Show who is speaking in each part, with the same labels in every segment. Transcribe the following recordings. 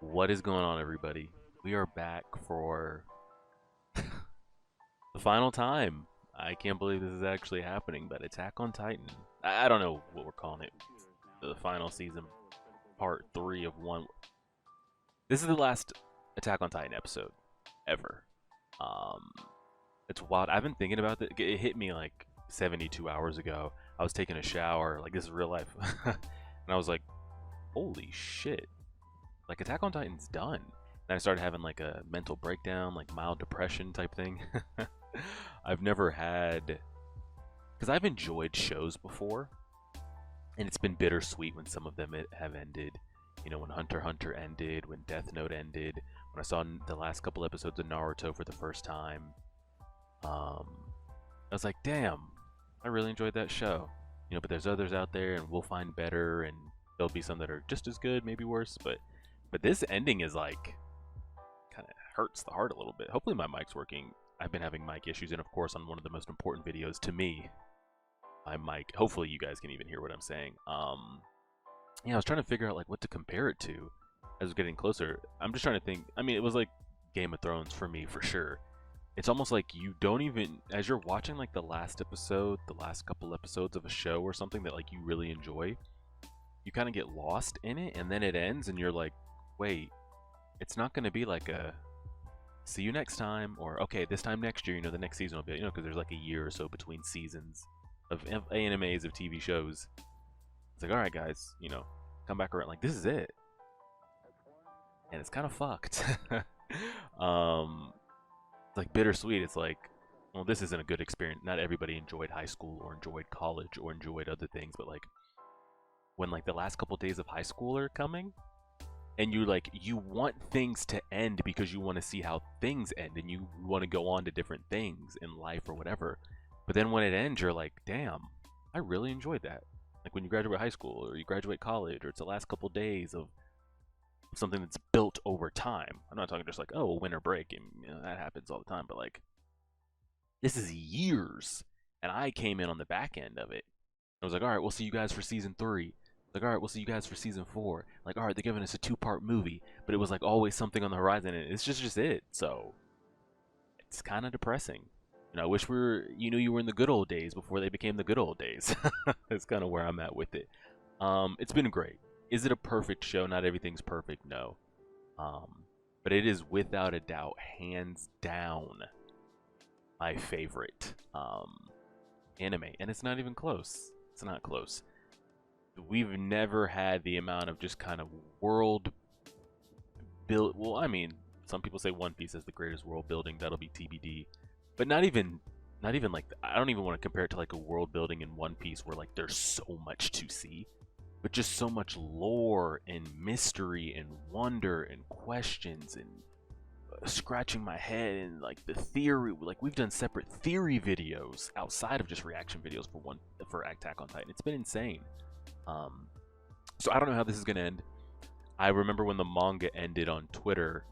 Speaker 1: What is going on, everybody? We are back for the final time. I can't believe this is actually happening, but Attack on Titan. I don't know what we're calling it. The final season, part 3 of 1. This is the last Attack on Titan episode ever. Um, it's wild. I've been thinking about it. It hit me like 72 hours ago. I was taking a shower, like this is real life, and I was like, "Holy shit!" Like Attack on Titan's done. And I started having like a mental breakdown, like mild depression type thing. I've never had, because I've enjoyed shows before, and it's been bittersweet when some of them have ended. You know, when Hunter x Hunter ended, when Death Note ended, when I saw the last couple episodes of Naruto for the first time. I was like, damn, I really enjoyed that show. You know, but there's others out there, and we'll find better, and there'll be some that are just as good, maybe worse, but this ending is like kind of hurts the heart a little bit. Hopefully my mic's working. I've been having mic issues, and of course on one of the most important videos to me, my mic. Hopefully you guys can even hear what I'm saying. Yeah, I was trying to figure out like what to compare it to as we're getting closer. I'm just trying to think. I mean, it was like Game of Thrones for me for sure. It's almost like you don't even, as you're watching like the last episode, the last couple episodes of a show or something that like you really enjoy, you kind of get lost in it, and then it ends, and you're like, wait, it's not going to be like a see you next time, or okay, this time next year, you know, the next season will be, you know, because there's like a year or so between seasons of animes, of TV shows. It's like, all right, guys, you know, come back around. Like, this is it. And it's kind of fucked. It's like bittersweet. It's like, well, this isn't a good experience. Not everybody enjoyed high school or enjoyed college or enjoyed other things, but like, when like the last couple days of high school are coming, and you want things to end because you want to see how things end, and you want to go on to different things in life or whatever, but then when it ends you're like, damn, I really enjoyed that. Like when you graduate high school or you graduate college, or it's the last couple days of something that's built over time. I'm not talking just like, oh, a winter break, and you know, that happens all the time, but like, this is years, and I came in on the back end of it. I was like, all right, we'll see you guys for season 3. Like, all right, we'll see you guys for season 4. Like, all right, they're giving us a 2-part movie, but it was like always something on the horizon, and it's just it. So it's kind of depressing. And I wish you were in the good old days before they became the good old days. That's kind of where I'm at with it. It's been great. Is it a perfect show? Not everything's perfect, no. But it is without a doubt, hands down, my favorite anime, and it's not even close. It's not close. We've never had the amount of just kind of world build. Well, I mean, some people say One Piece is the greatest world building. That'll be TBD. But not even like, I don't even want to compare it to like a world building in One Piece where like there's so much to see, but just so much lore and mystery and wonder and questions and scratching my head, and like the theory. Like, we've done separate theory videos outside of just reaction videos for Attack on Titan. It's been insane. So I don't know how this is gonna end. I remember when the manga ended on Twitter.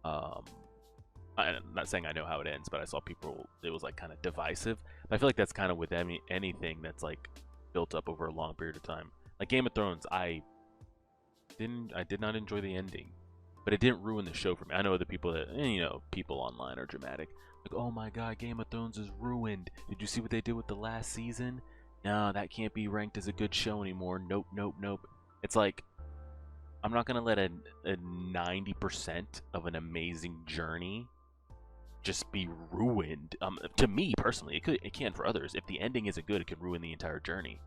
Speaker 1: I'm not saying I know how it ends, but I saw people. It was like kind of divisive. But I feel like that's kind of with anything that's like built up over a long period of time. Like Game of Thrones, I did not enjoy the ending, but it didn't ruin the show for me. I know other people that, you know, people online are dramatic. Like, oh my god, Game of Thrones is ruined. Did you see what they did with the last season? No, that can't be ranked as a good show anymore. Nope, nope, nope. It's like, I'm not gonna let a 90% of an amazing journey just be ruined. To me personally, it can for others. If the ending isn't good, it can ruin the entire journey.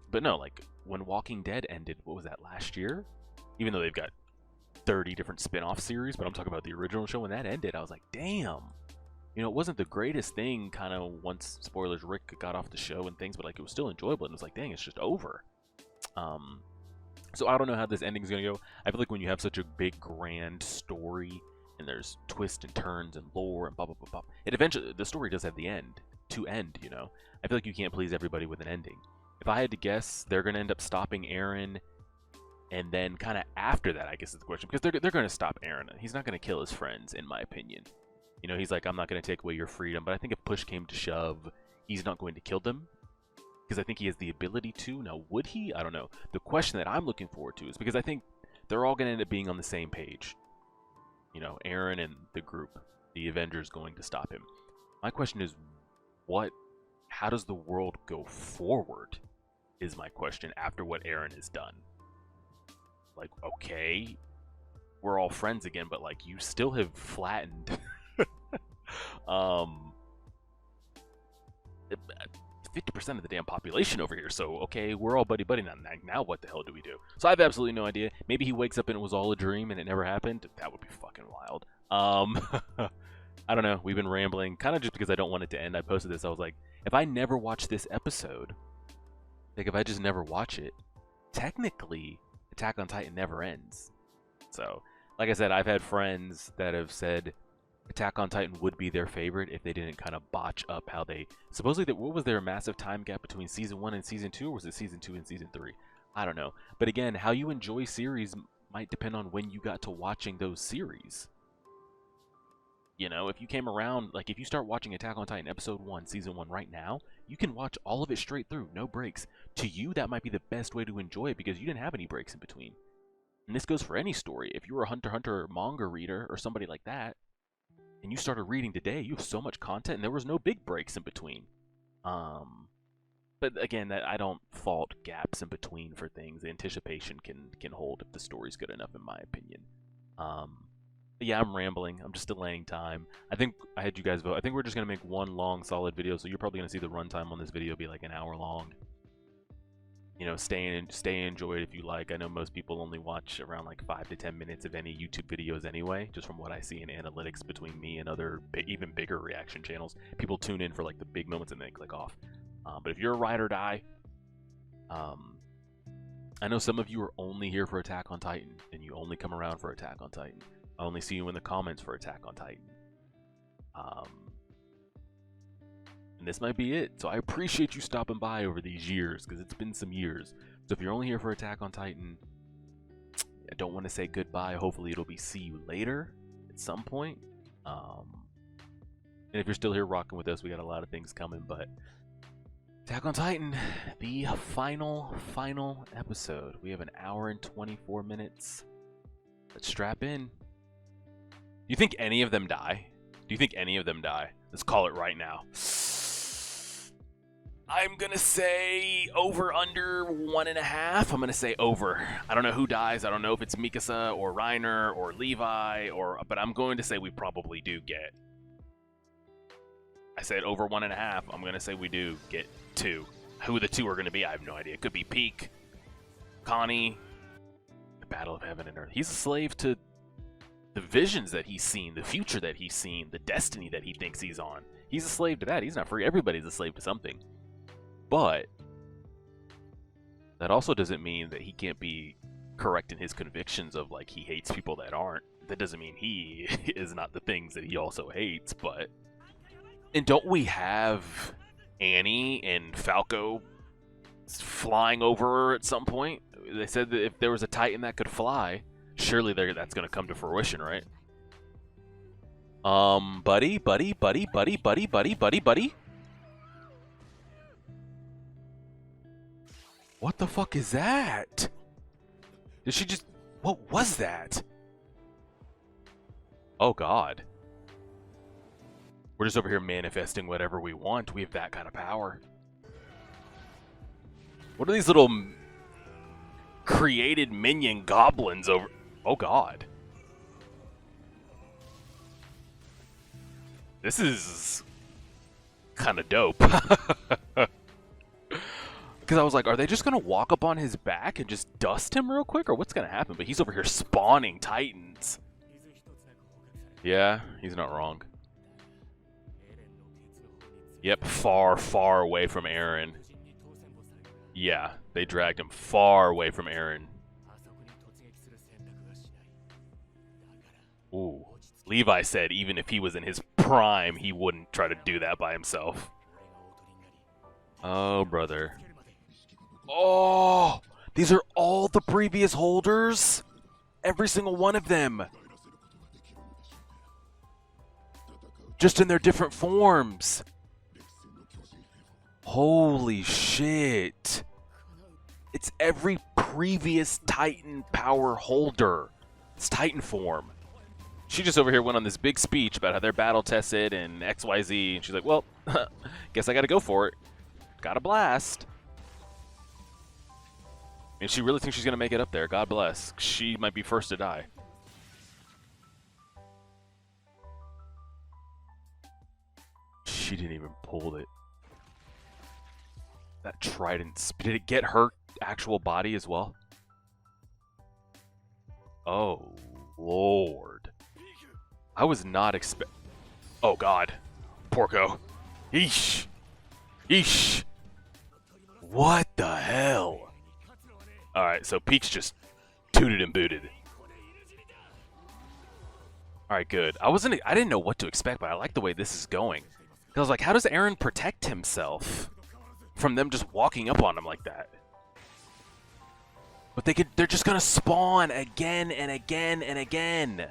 Speaker 1: But no, like when Walking Dead ended, what was that, last year? Even though they've got 30 different spin-off series, but I'm talking about the original show. When that ended, I was like, damn. You know, it wasn't the greatest thing, kind of, once, spoilers, Rick got off the show and things, but like, it was still enjoyable, and it was like, dang, it's just over. So I don't know how this ending is gonna go. I feel like when you have such a big, grand story, and there's twists and turns and lore and blah blah blah blah, it eventually, the story does have the end to end. You know, I feel like you can't please everybody with an ending. If I had to guess, they're gonna end up stopping Eren, and then kind of after that, I guess is the question, because they're gonna stop Eren. He's not gonna kill his friends, in my opinion. You know, he's like, I'm not going to take away your freedom, but I think if push came to shove, he's not going to kill them. because I think he has the ability to. Now, would he? I don't know. The question that I'm looking forward to is because I think they're all going to end up being on the same page. You know, Eren and the group, the Avengers, going to stop him. My question is, how does the world go forward? Is my question after what Eren has done. Like, okay, we're all friends again, but like you still have flattened 50% of the damn population over here. So okay, we're all buddy now. Now what the hell do we do? So I have absolutely no idea. Maybe he wakes up and it was all a dream and it never happened. That would be fucking wild. I don't know. We've been rambling kind of just because I don't want it to end. I posted this. I was like, if I never watch this episode, like if I just never watch it, technically Attack on Titan never ends. So, like I said, I've had friends that have said Attack on Titan would be their favorite if they didn't kind of botch up how they supposedly what was there a massive time gap between season 1 and season 2, or was it season 2 and season 3? I don't know. But again, how you enjoy series might depend on when you got to watching those series. You know, if you came around, like if you start watching Attack on Titan episode 1, season 1 right now, you can watch all of it straight through, no breaks. To you, that might be the best way to enjoy it because you didn't have any breaks in between. And this goes for any story. If you were a Hunter x Hunter manga reader or somebody like that, and you started reading today, you have so much content and there was no big breaks in between. But again, that I don't fault gaps in between for things. The anticipation can hold if the story's good enough, in my opinion. But yeah, I'm rambling. I'm just delaying time. I think I had you guys vote. I think we're just gonna make one long, solid video. So you're probably gonna see the runtime on this video be like an hour long. You know, stay enjoyed if you like. I know most people only watch around like 5 to 10 minutes of any YouTube videos anyway, just from what I see in analytics between me and other even bigger reaction channels. People tune in for like the big moments and then click off. But if you're a ride or die, I know some of you are only here for Attack on Titan, and you only come around for Attack on Titan. I only see you in the comments for Attack on Titan. And this might be it. So I appreciate you stopping by over these years, because it's been some years. So if you're only here for Attack on Titan, I don't want to say goodbye. Hopefully it'll be see you later at some point. And if you're still here rocking with us, we got a lot of things coming, but Attack on Titan, the final episode. We have an hour and 24 minutes. Let's strap in. Do you think any of them die? Do you think any of them die? Let's call it right now. I'm gonna say over under 1.5. I'm gonna say over. I don't know who dies. I don't know if it's Mikasa or Reiner or Levi but I'm going to say we probably do get. I said over 1.5. I'm gonna say we do get 2. Who the 2 are gonna be, I have no idea. It could be Peak, Connie, the Battle of Heaven and Earth. He's a slave to the visions that he's seen, the future that he's seen, the destiny that he thinks he's on. He's a slave to that. He's not free. Everybody's a slave to something. But that also doesn't mean that he can't be correct in his convictions of like he hates people that aren't. That doesn't mean he is not the things that he also hates, but... And don't we have Annie and Falco flying over at some point? They said that if there was a Titan that could fly, surely that's going to come to fruition, right? Buddy. What the fuck is that? Did she just... What was that? Oh, God. We're just over here manifesting whatever we want. We have that kind of power. What are these little created minion goblins over... Oh, God. This is kind of dope. Because I was like, are they just going to walk up on his back and just dust him real quick? Or what's going to happen? But he's over here spawning titans. Yeah, he's not wrong. Yep, far away from Eren. Yeah, they dragged him far away from Eren. Ooh. Levi said even if he was in his prime, he wouldn't try to do that by himself. Oh, brother. Oh! These are all the previous holders? Every single one of them. Just in their different forms. Holy shit. It's every previous Titan power holder. It's Titan form. She just over here went on this big speech about how they're battle tested and XYZ, and she's like, well, guess I gotta go for it. Gotta blast. And she really thinks she's gonna make it up there. God bless. She might be first to die. She didn't even pull it. That trident. Did it get her actual body as well? Oh, Lord. I was not expect. Oh, God. Porco. Eesh. Eesh. What the hell? Alright, so Peaks just tooted and booted. Alright, good. I didn't know what to expect, but I like the way this is going. I was like, how does Eren protect himself from them just walking up on him like that? But they're just gonna spawn again and again and again.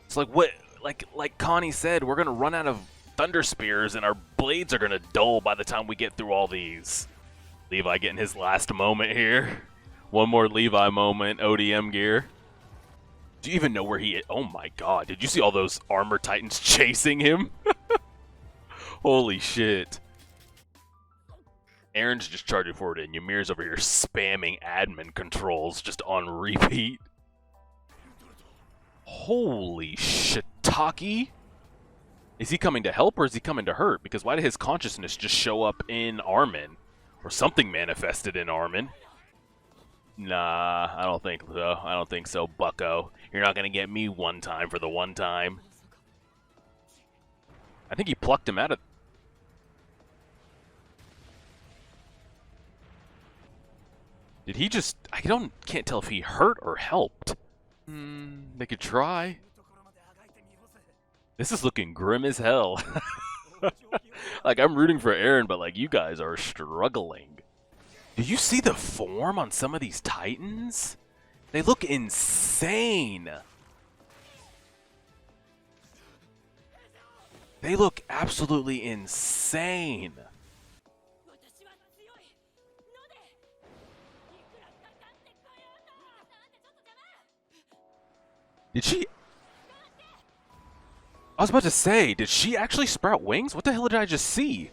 Speaker 1: It's like what, like Connie said, we're gonna run out of thunder spears and our blades are gonna dull by the time we get through all these. Levi getting his last moment here. One more Levi moment, ODM gear. Do you even know where he is? Oh my god, did you see all those armor titans chasing him? Holy shit. Eren's just charging forward and Ymir's over here spamming admin controls just on repeat. Holy shiitake. Is he coming to help or is he coming to hurt? Because why did his consciousness just show up in Armin? Or something manifested in Armin? Nah, I don't think so. I don't think so, bucko. You're not gonna get me one time for the one time. I think he plucked him out of... Did he just... can't tell if he hurt or helped. They could try. This is looking grim as hell. Like, I'm rooting for Eren, but, like, you guys are struggling. Do you see the form on some of these Titans? They look insane. They look absolutely insane. Did she... I was about to say, did she actually sprout wings? What the hell did I just see?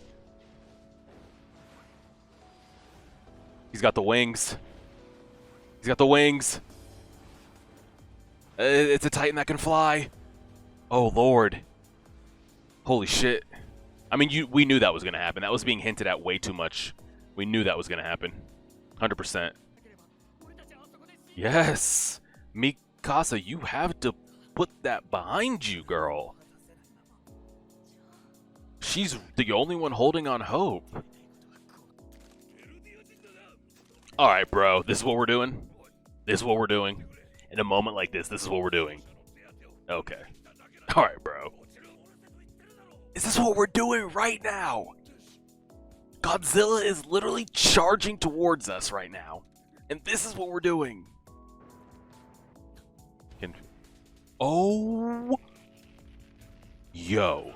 Speaker 1: He's got the wings. He's got the wings. It's a Titan that can fly. Oh, Lord. Holy shit. I mean, we knew that was going to happen. That was being hinted at way too much. We knew that was going to happen. 100%. Yes. Mikasa, you have to put that behind you, girl. She's the only one holding on hope. Alright, bro. This is what we're doing? This is what we're doing? In a moment like this is what we're doing? Okay. Alright, bro. Is this what we're doing right now? Godzilla is literally charging towards us right now. And this is what we're doing. Oh. Yo.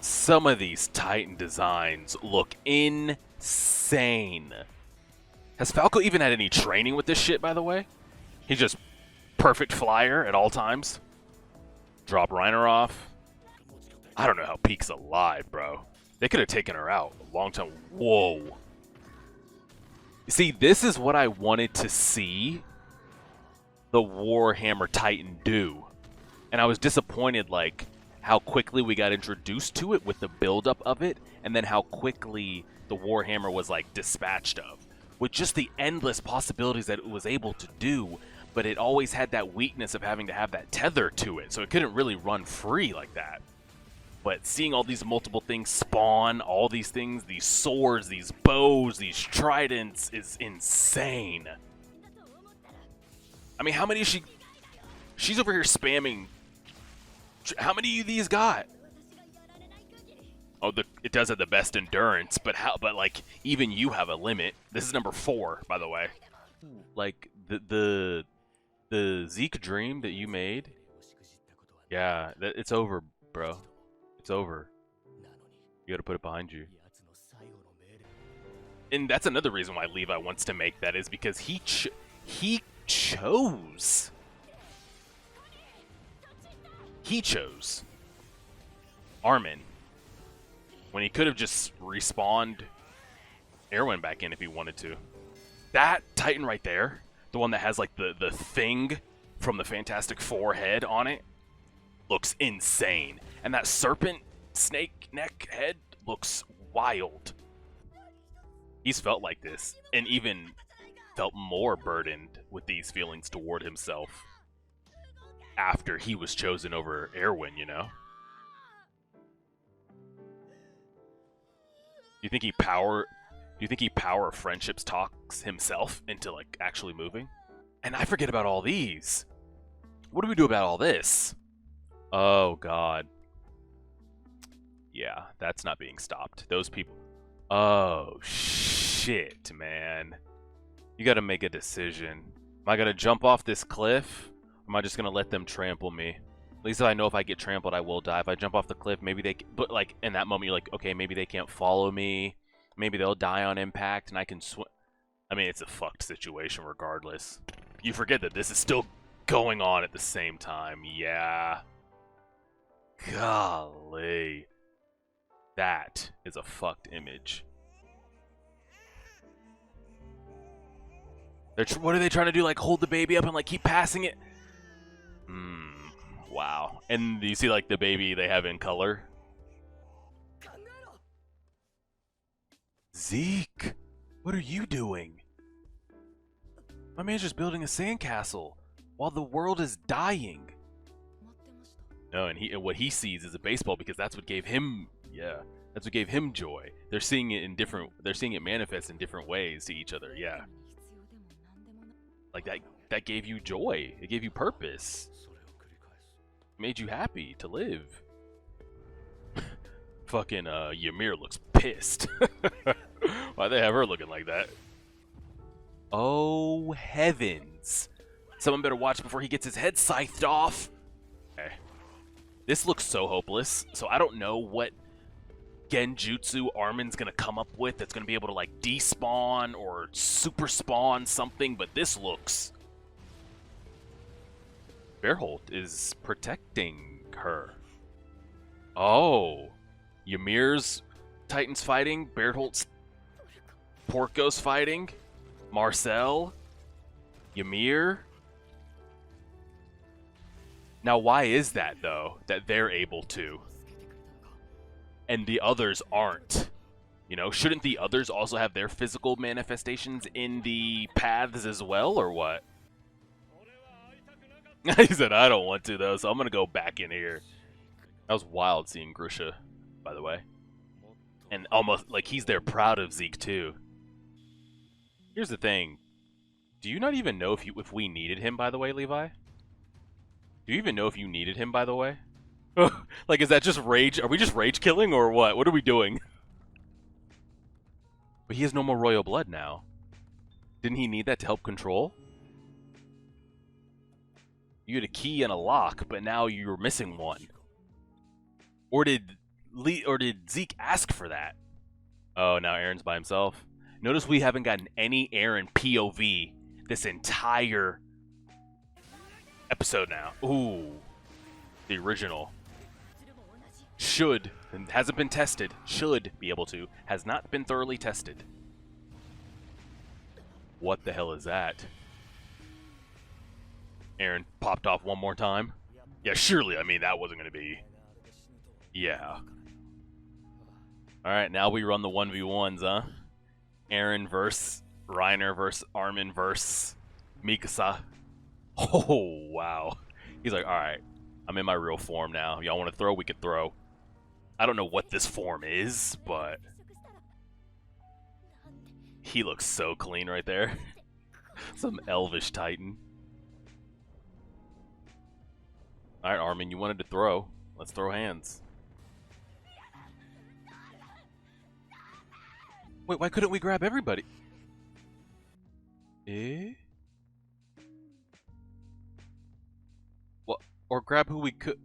Speaker 1: Some of these Titan designs look insane. Has Falco even had any training with this shit, by the way? He's just perfect flyer at all times. Drop Reiner off. I don't know how Peak's alive, bro. They could have taken her out a long time. Whoa. See, this is what I wanted to see the Warhammer Titan do. And I was disappointed, like, how quickly we got introduced to it with the buildup of it, and then how quickly the Warhammer was, like, dispatched of. With just the endless possibilities that it was able to do, but it always had that weakness of having to have that tether to it, so it couldn't really run free like that. But seeing all these multiple things spawn, all these things, these swords, these bows, these tridents, is insane. I mean, how many is she... She's over here spamming... How many of these got? Oh, it does have the best endurance, but like, even you have a limit. This is number 4, by the way. Like, the Zeke dream that you made, yeah, it's over, bro. It's over. You gotta put it behind you. And that's another reason why Levi wants to make that, is because he chose. He chose Armin when he could have just respawned Erwin back in if he wanted to. That Titan right there, the one that has like the thing from the Fantastic Four head on it, looks insane. And that serpent snake neck head looks wild. He's felt like this, and even felt more burdened with these feelings toward himself after he was chosen over Erwin, you know? Do you think he power of friendships talks himself into like actually moving? And I forget about all these. What do we do about all this? Oh god. Yeah, that's not being stopped. Those people. Oh shit, man. You gotta make a decision. Am I gonna jump off this cliff? Or am I just gonna let them trample me? At least if I know if I get trampled, I will die. If I jump off the cliff, maybe they... But, like, in that moment, you're like, okay, maybe they can't follow me. Maybe they'll die on impact, and I can swim. I mean, it's a fucked situation regardless. You forget that this is still going on at the same time. Yeah. Golly. That is a fucked image. What are they trying to do? Like, hold the baby up and, like, keep passing it? Wow. And you see, like, the baby they have in color? Zeke! What are you doing? My man's just building a sandcastle while the world is dying. No, and what he sees is a baseball because that's what gave him, that's what gave him joy. They're seeing it manifest in different ways to each other, yeah. Like that gave you joy. It gave you purpose. It made you happy to live. Fucking Ymir looks pissed. Why they have her looking like that? Oh heavens. Someone better watch before he gets his head scythed off. Okay. This looks so hopeless. So I don't know what genjutsu Armin's gonna come up with that's gonna be able to like despawn or super spawn something, but this looks... Berholt is protecting her. Oh. Ymir's Titans fighting, Bertholt's Porco's fighting, Marcel, Ymir. Now why is that though, that they're able to? And the others aren't. You know, shouldn't the others also have their physical manifestations in the paths as well, or what? He said, I don't want to though, so I'm gonna go back in here. That was wild seeing Grusha, by the way. And almost, like, he's there proud of Zeke too. Here's the thing. Do you not even know if we needed him, by the way, Levi? Do you even know if you needed him, by the way? Like, is that just rage? Are we just rage killing or what? What are we doing? But he has no more royal blood now. Didn't he need that to help control? You had a key and a lock, but now you're missing one. Or did Zeke ask for that? Oh, now Eren's by himself. Notice we haven't gotten any Eren POV this entire episode now. Ooh. The original. Should, and hasn't been tested, should be able to, has not been thoroughly tested. What the hell is that? Eren popped off one more time? Yeah, surely, I mean, that wasn't going to be... Yeah. Alright, now we run the 1v1s, huh? Eren versus Reiner versus Armin versus Mikasa. Oh, wow. He's like, alright, I'm in my real form now. Y'all want to throw? We can throw. I don't know what this form is, but... He looks so clean right there. Some elvish titan. Alright, Armin, you wanted to throw. Let's throw hands. Wait, why couldn't we grab everybody? Eh? What? Or grab who we could...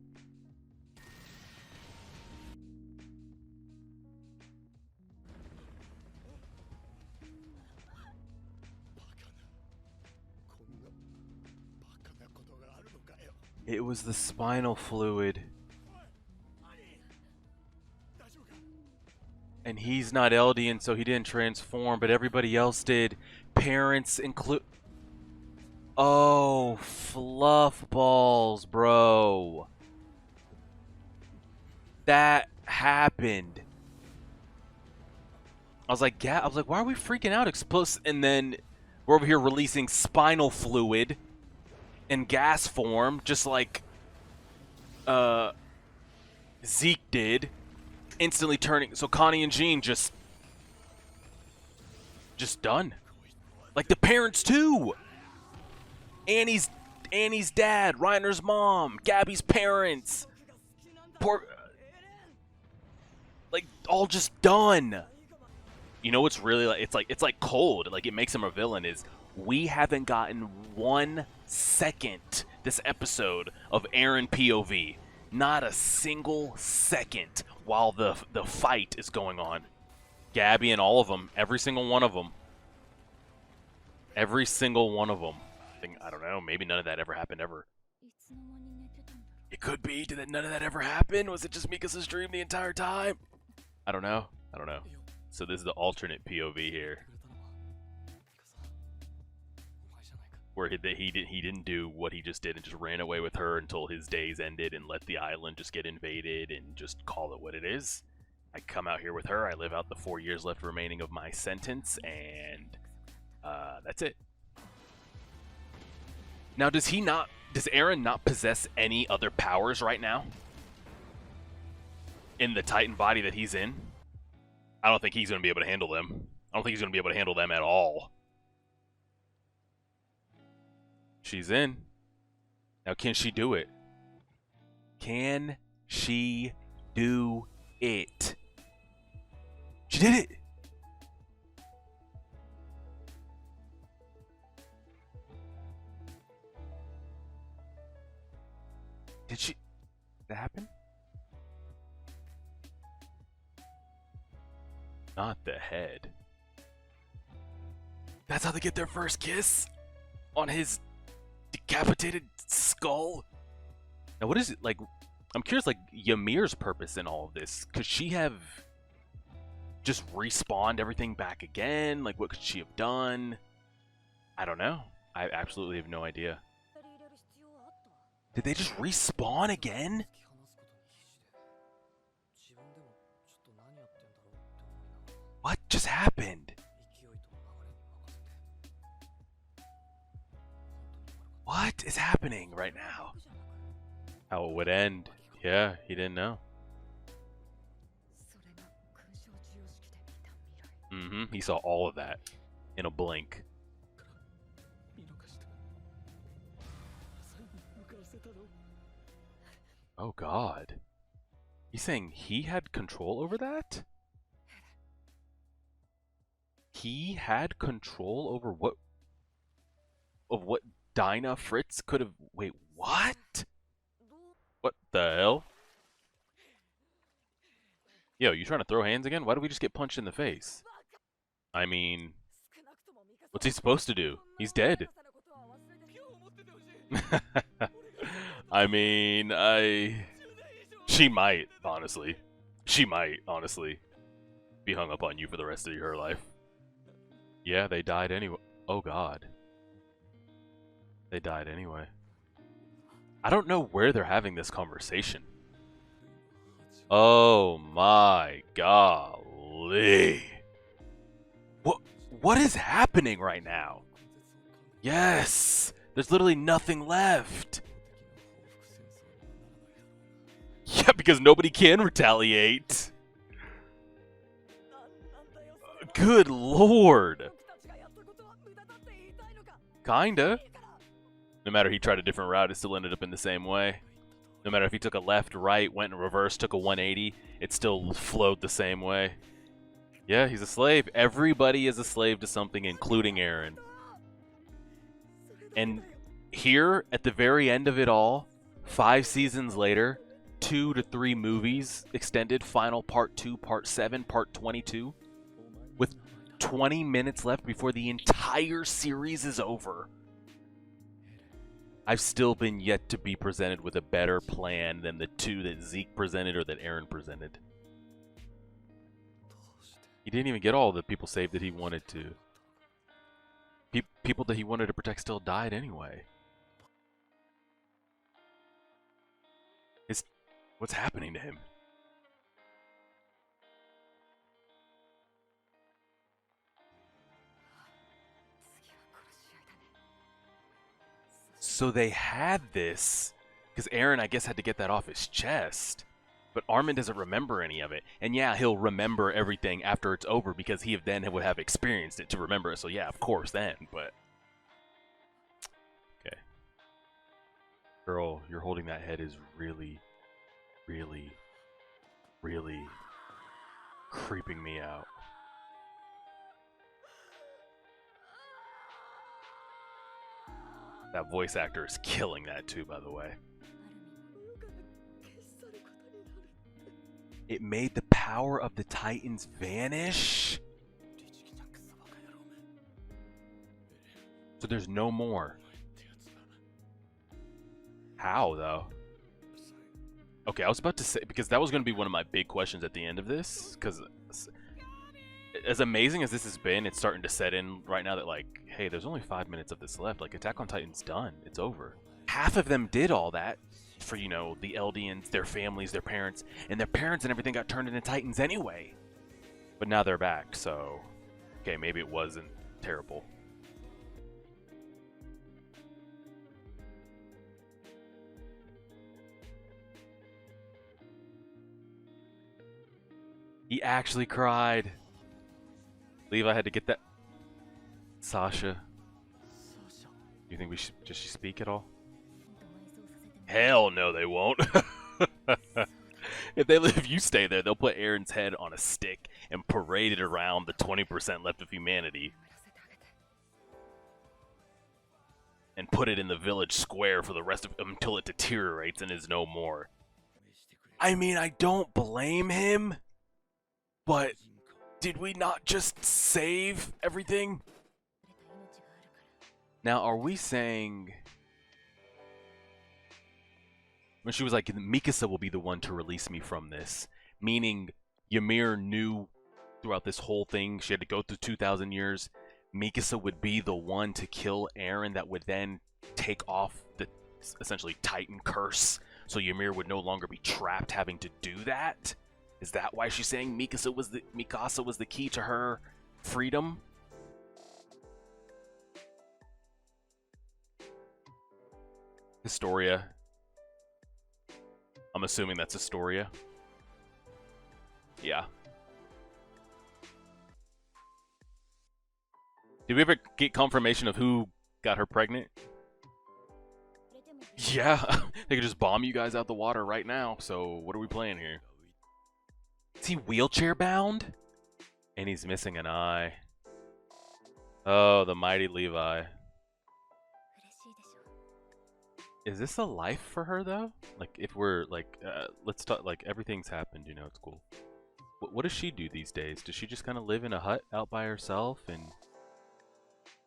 Speaker 1: It was the spinal fluid. And he's not Eldian, so he didn't transform, but everybody else did. Parents include... Oh, fluff balls, bro. That happened. I was like, why are we freaking out? Explosive, and then we're over here releasing spinal fluid in gas form, just like Zeke did, instantly turning. So Connie and Jean just done. Like the parents too. Annie's dad, Reiner's mom, Gabby's parents, poor, like all just done. You know what's really like? It's like cold. Like it makes him a villain. Is we haven't gotten 1 second this episode of Eren POV. Not a single second while the fight is going on. Gabby and all of them, every single one of them. Every single one of them. I don't know, maybe none of that ever happened ever. It could be. Did none of that ever happen? Was it just Mikasa's dream the entire time? I don't know. So this is the alternate POV here. Where he didn't do what he just did and just ran away with her until his days ended and let the island just get invaded and just call it what it is. I come out here with her, I live out the 4 years left remaining of my sentence, and that's it. Now does Eren not possess any other powers right now? In the Titan body that he's in? I don't think he's going to be able to handle them. I don't think he's going to be able to handle them at all. She's in. Now, can she do it? Can she do it? She did it! Did she... That happen? Not the head. That's how they get their first kiss? On his decapitated skull? Now what is it, like, I'm curious, like, Ymir's purpose in all of this. Could she have just respawned everything back again? Like, what could she have done? I don't know. I absolutely have no idea. Did they just respawn again? What just happened? What is happening right now? How it would end. Yeah, he didn't know. He saw all of that in a blink. Oh God. He's saying he had control over that? He had control over what Dinah Fritz could have... Wait, what? What the hell? Yo, you trying to throw hands again? Why did we just get punched in the face? I mean... What's he supposed to do? He's dead. I mean, She might, honestly. She might, honestly, be hung up on you for the rest of her life. Yeah, they died anyway. Oh God. They died anyway. I don't know where they're having this conversation. Oh my golly. What is happening right now? Yes! There's literally nothing left. Yeah, because nobody can retaliate. Good lord. Kinda. No matter if he tried a different route, it still ended up in the same way. No matter if he took a left, right, went in reverse, took a 180, it still flowed the same way. Yeah, he's a slave. Everybody is a slave to something, including Eren. And here, at the very end of it all, 5 seasons later, 2 to 3 movies extended, final part 2, part 7, part 22, with 20 minutes left before the entire series is over. I've still been yet to be presented with a better plan than the two that Zeke presented or that Eren presented. He didn't even get all the people saved that he wanted to. People that he wanted to protect still died anyway. What's happening to him? So they had this, because Eren, I guess, had to get that off his chest. But Armin doesn't remember any of it. And yeah, he'll remember everything after it's over because he then would have experienced it to remember it. So yeah, of course then, but... Okay. Girl, you're holding that head is really, really, really creeping me out. That voice actor is killing that too, by the way. It made the power of the Titans vanish? So there's no more. How, though? Okay, I was about to say, because that was going to be one of my big questions at the end of this, because as amazing as this has been, it's starting to set in right now that, like, hey, there's only 5 minutes of this left. Like, Attack on Titan's done. It's over. Half of them did all that for, you know, the Eldians, their families, their parents, and their parents and everything got turned into Titans anyway. But now they're back, so, okay, maybe it wasn't terrible. He actually cried. Levi had to get that. Sasha. You think does she speak at all? Hell no, they won't. If you stay there, they'll put Eren's head on a stick and parade it around the 20% left of humanity. And put it in the village square for the rest of until it deteriorates and is no more. I mean, I don't blame him, but did we not just save everything? Now, are we saying... When she was like, Mikasa will be the one to release me from this, meaning Ymir knew throughout this whole thing, she had to go through 2,000 years, Mikasa would be the one to kill Eren that would then take off the, essentially, Titan curse, so Ymir would no longer be trapped having to do that? Is that why she's saying Mikasa was the key to her freedom? Historia. I'm assuming that's Historia. Yeah. Did we ever get confirmation of who got her pregnant? Yeah, they could just bomb you guys out the water right now, so what are we playing here? Is he wheelchair bound? And he's missing an eye. Oh, the mighty Levi. Is this a life for her, though? Like, if we're, like, let's talk, like, everything's happened, you know, it's cool. What does she do these days? Does she just kind of live in a hut out by herself and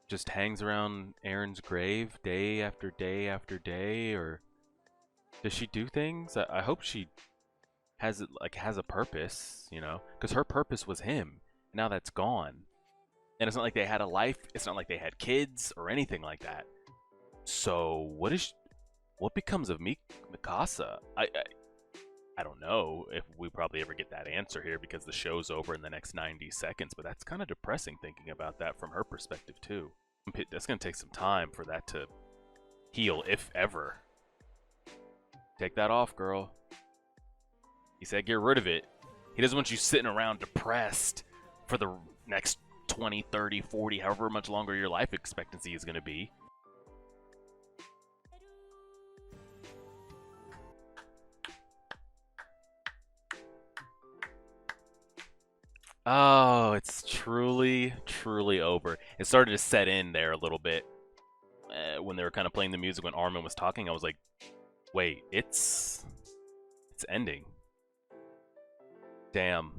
Speaker 1: just hangs around Eren's grave day after day after day? Or does she do things? I hope she has a purpose, you know? Because her purpose was him. Now that's gone. And it's not like they had a life. It's not like they had kids or anything like that. So, what becomes of Mikasa? I don't know if we probably ever get that answer here because the show's over in the next 90 seconds, but that's kind of depressing thinking about that from her perspective too. That's going to take some time for that to heal, if ever. Take that off, girl. He said get rid of it. He doesn't want you sitting around depressed for the next 20, 30, 40, however much longer your life expectancy is going to be. Oh, it's truly, truly over. It started to set in there a little bit when they were kind of playing the music when Armin was talking. I was like, wait, it's ending. Damn.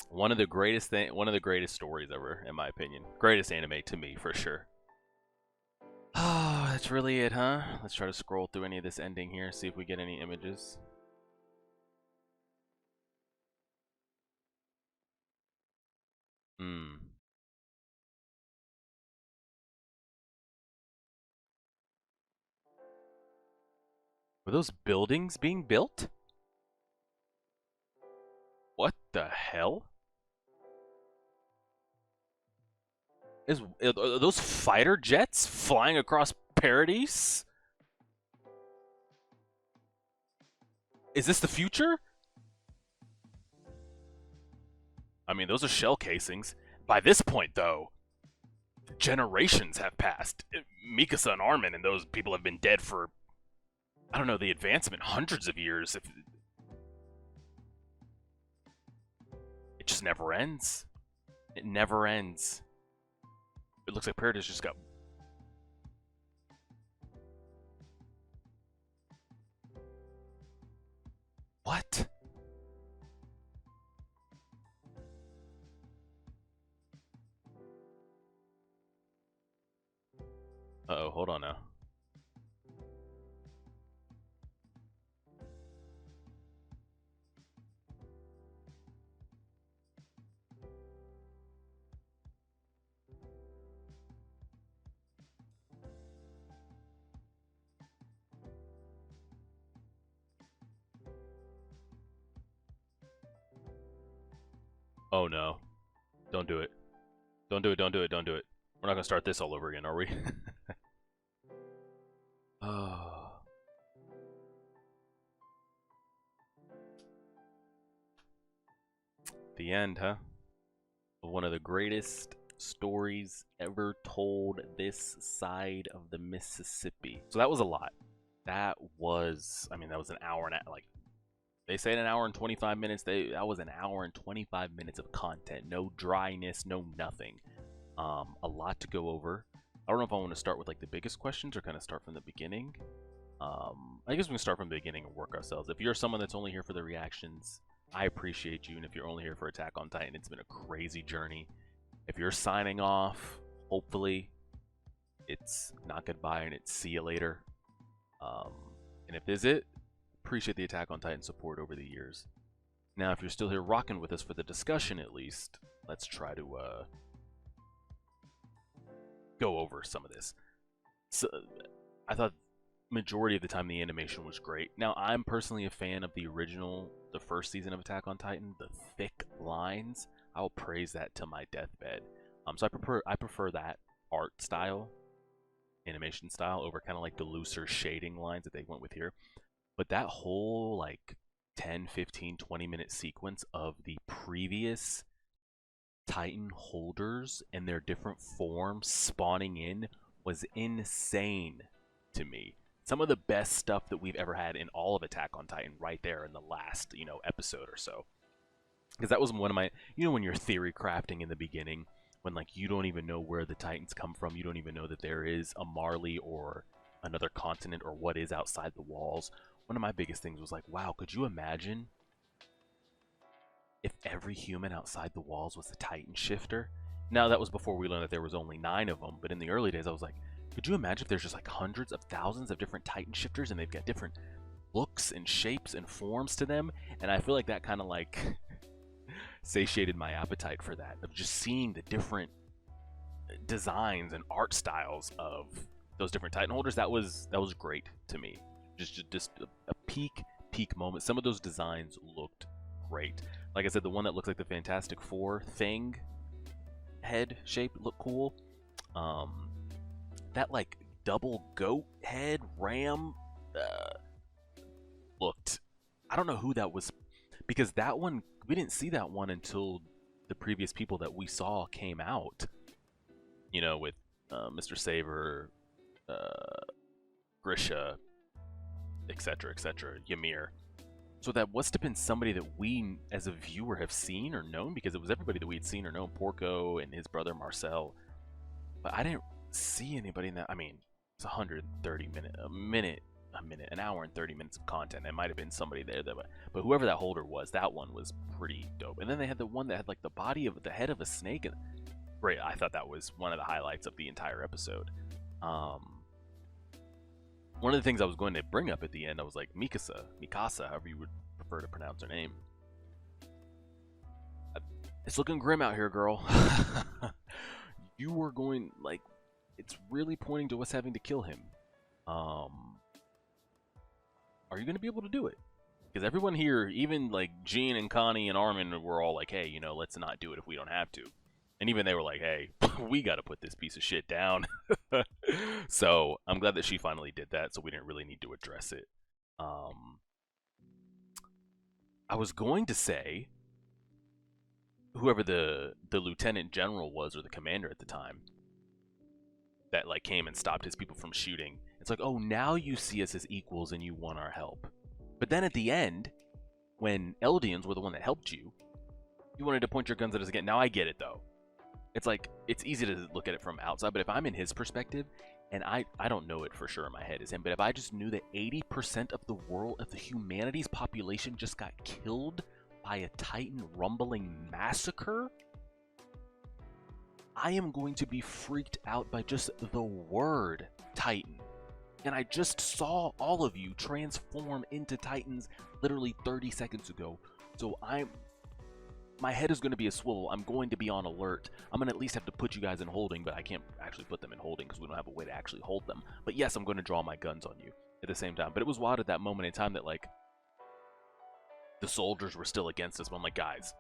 Speaker 1: One of the greatest stories ever, in my opinion. Greatest anime to me, for sure. that's really it, huh? Let's try to scroll through any of this ending here, see if we get any images. Hmm. Were those buildings being built? What the hell? Are those fighter jets flying across Paradise? Is this the future? I mean, those are shell casings. By this point, though, generations have passed. Mikasa and Armin and those people have been dead for, I don't know, the advancement, hundreds of years. It just never ends. It never ends. It looks like Paradise just got... What? Uh-oh, hold on now. Oh no. Don't do it. Don't do it, don't do it, don't do it. We're not gonna start this all over again, are we? Oh. The end, huh? One of the greatest stories ever told this side of the Mississippi. So that was a lot. That was, I mean, that was an hour and like they said an hour and 25 minutes. That was an hour and 25 minutes of content. No dryness, no nothing. A lot to go over. I don't know if I want to start with like the biggest questions or kind of start from the beginning. I guess we can start from the beginning and work ourselves. If you're someone that's only here for the reactions, I appreciate you. And if you're only here for Attack on Titan, it's been a crazy journey. If you're signing off, hopefully it's not goodbye and it's see you later. And if this is it, appreciate the Attack on Titan support over the years. Now, if you're still here rocking with us for the discussion at least, let's try to go over some of this. So, I thought majority of the time the animation was great. Now, I'm personally a fan of the original, the first season of Attack on Titan, the thick lines. I will praise that to my deathbed. So I prefer that art style, animation style, over kind of like the looser shading lines that they went with here. But that whole like 10, 15, 20-minute sequence of the previous Titan holders and their different forms spawning in was insane to me. Some of the best stuff that we've ever had in all of Attack on Titan right there in the last, episode or so. Because that was one of my, when you're theory crafting in the beginning, when like you don't even know where the Titans come from, you don't even know that there is a Marley or another continent or what is outside the walls. One of my biggest things was like, wow, could you imagine if every human outside the walls was a Titan shifter? Now, that was before we learned that there was only 9 of them, but in the early days, I was like, could you imagine if there's just like hundreds of thousands of different Titan shifters and they've got different looks and shapes and forms to them? And I feel like that kind of like satiated my appetite for that, of just seeing the different designs and art styles of those different Titan holders. That was great to me. Just a peak moment. Some of those designs looked great. Like I said, the one that looks like the Fantastic Four thing head shape looked cool. That like double goat head ram looked, I don't know who that was, because that one, we didn't see that one until the previous people that we saw came out, with Mr. Saber, Grisha, etc., Ymir. So that must have been somebody that we, as a viewer, have seen or known, because it was everybody that we had seen or known, Porco and his brother Marcel. But I didn't see anybody in that. I mean, it's 130 minutes, an hour and 30 minutes of content. It might have been somebody there, but whoever that holder was, that one was pretty dope. And then they had the one that had like the body of the head of a snake. And great, I thought that was one of the highlights of the entire episode. one of the things I was going to bring up at the end, I was like, Mikasa, however you would prefer to pronounce her name. It's looking grim out here, girl. You were going, like, it's really pointing to us having to kill him. Are you going to be able to do it? Because everyone here, even like Jean and Connie and Armin, were all like, hey, you know, let's not do it if we don't have to. And even they were like, hey, we got to put this piece of shit down. So I'm glad that she finally did that, so we didn't really need to address it. I was going to say, whoever the lieutenant general was, or the commander at the time, that like came and stopped his people from shooting. It's like, oh, now you see us as equals and you want our help. But then at the end, when Eldians were the one that helped you, you wanted to point your guns at us again. Now I get it though. It's like, it's easy to look at it from outside, but if I'm in his perspective, and I don't know it for sure in my head as him, but if I just knew that 80% of the world, of the humanity's population just got killed by a Titan rumbling massacre, I am going to be freaked out by just the word Titan. And I just saw all of you transform into Titans literally 30 seconds ago. So my head is going to be a swivel. I'm going to be on alert. I'm going to at least have to put you guys in holding, but I can't actually put them in holding because we don't have a way to actually hold them. But yes, I'm going to draw my guns on you at the same time. But it was wild at that moment in time that, like, the soldiers were still against us. But I'm like, guys,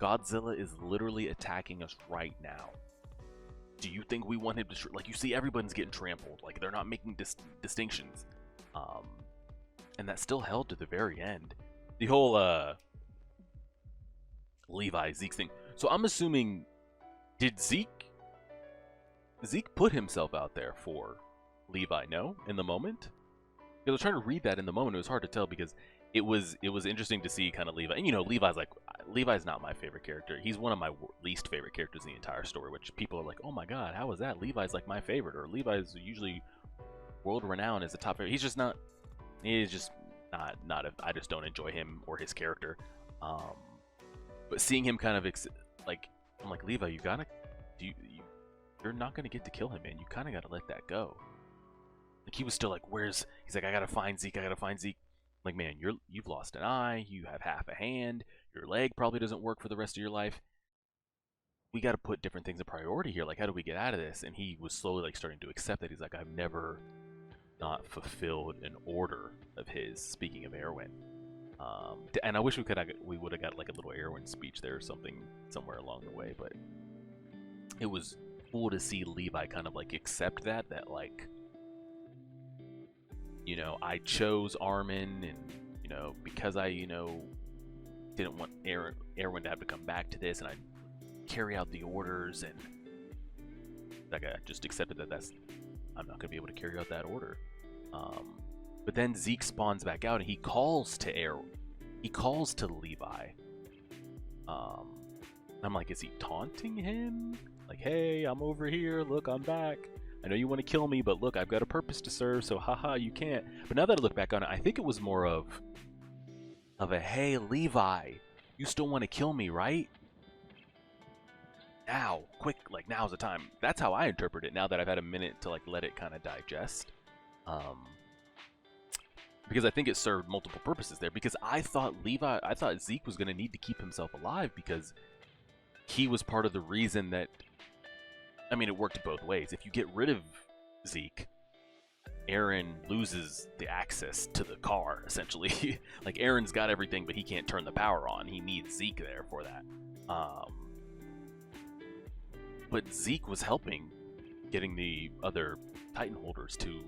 Speaker 1: Godzilla is literally attacking us right now. Do you think we want him to, like, you see everyone's getting trampled. Like, they're not making distinctions. And that still held to the very end. The whole, Levi, Zeke thing. So I'm assuming, did Zeke put himself out there for Levi, no? In the moment? Because I was trying to read that in the moment. It was hard to tell because it was interesting to see kind of Levi. And, you know, Levi's not my favorite character. He's one of my least favorite characters in the entire story, which people are like, oh my god, how is that? Levi's like my favorite, or Levi's usually world renowned as a top favorite. He's just not, I just don't enjoy him or his character. But seeing him kind of, I'm like, Levi, you're not going to get to kill him, man. You kind of got to let that go. Like, he was still like, he's like, I got to find Zeke. Like, man, you've lost an eye. You have half a hand. Your leg probably doesn't work for the rest of your life. We got to put different things in priority here. Like, how do we get out of this? And he was slowly, like, starting to accept that. He's like, I've never not fulfilled an order of his, speaking of Erwin. And I wish we would have got like a little Erwin speech there or something somewhere along the way, but it was cool to see Levi kind of like accept that like, you know, I chose Armin, and, you know, because I, you know, didn't want Erwin to have to come back to this, and I carry out the orders, and like I just accepted that I'm not gonna be able to carry out that order. But then Zeke spawns back out and he calls to He calls to Levi. I'm like, is he taunting him? Like, hey, I'm over here. Look, I'm back. I know you want to kill me, but look, I've got a purpose to serve, so haha, you can't. But now that I look back on it, I think it was more of a, hey, Levi, you still want to kill me, right? Now, quick, like, now's the time. That's how I interpret it now that I've had a minute to, like, let it kind of digest. Because I think it served multiple purposes there. Because I thought Zeke was going to need to keep himself alive because he was part of the reason that, I mean, it worked both ways. If you get rid of Zeke, Eren loses the access to the car, essentially. Like, Eren's got everything, but he can't turn the power on. He needs Zeke there for that. But Zeke was helping getting the other Titan holders to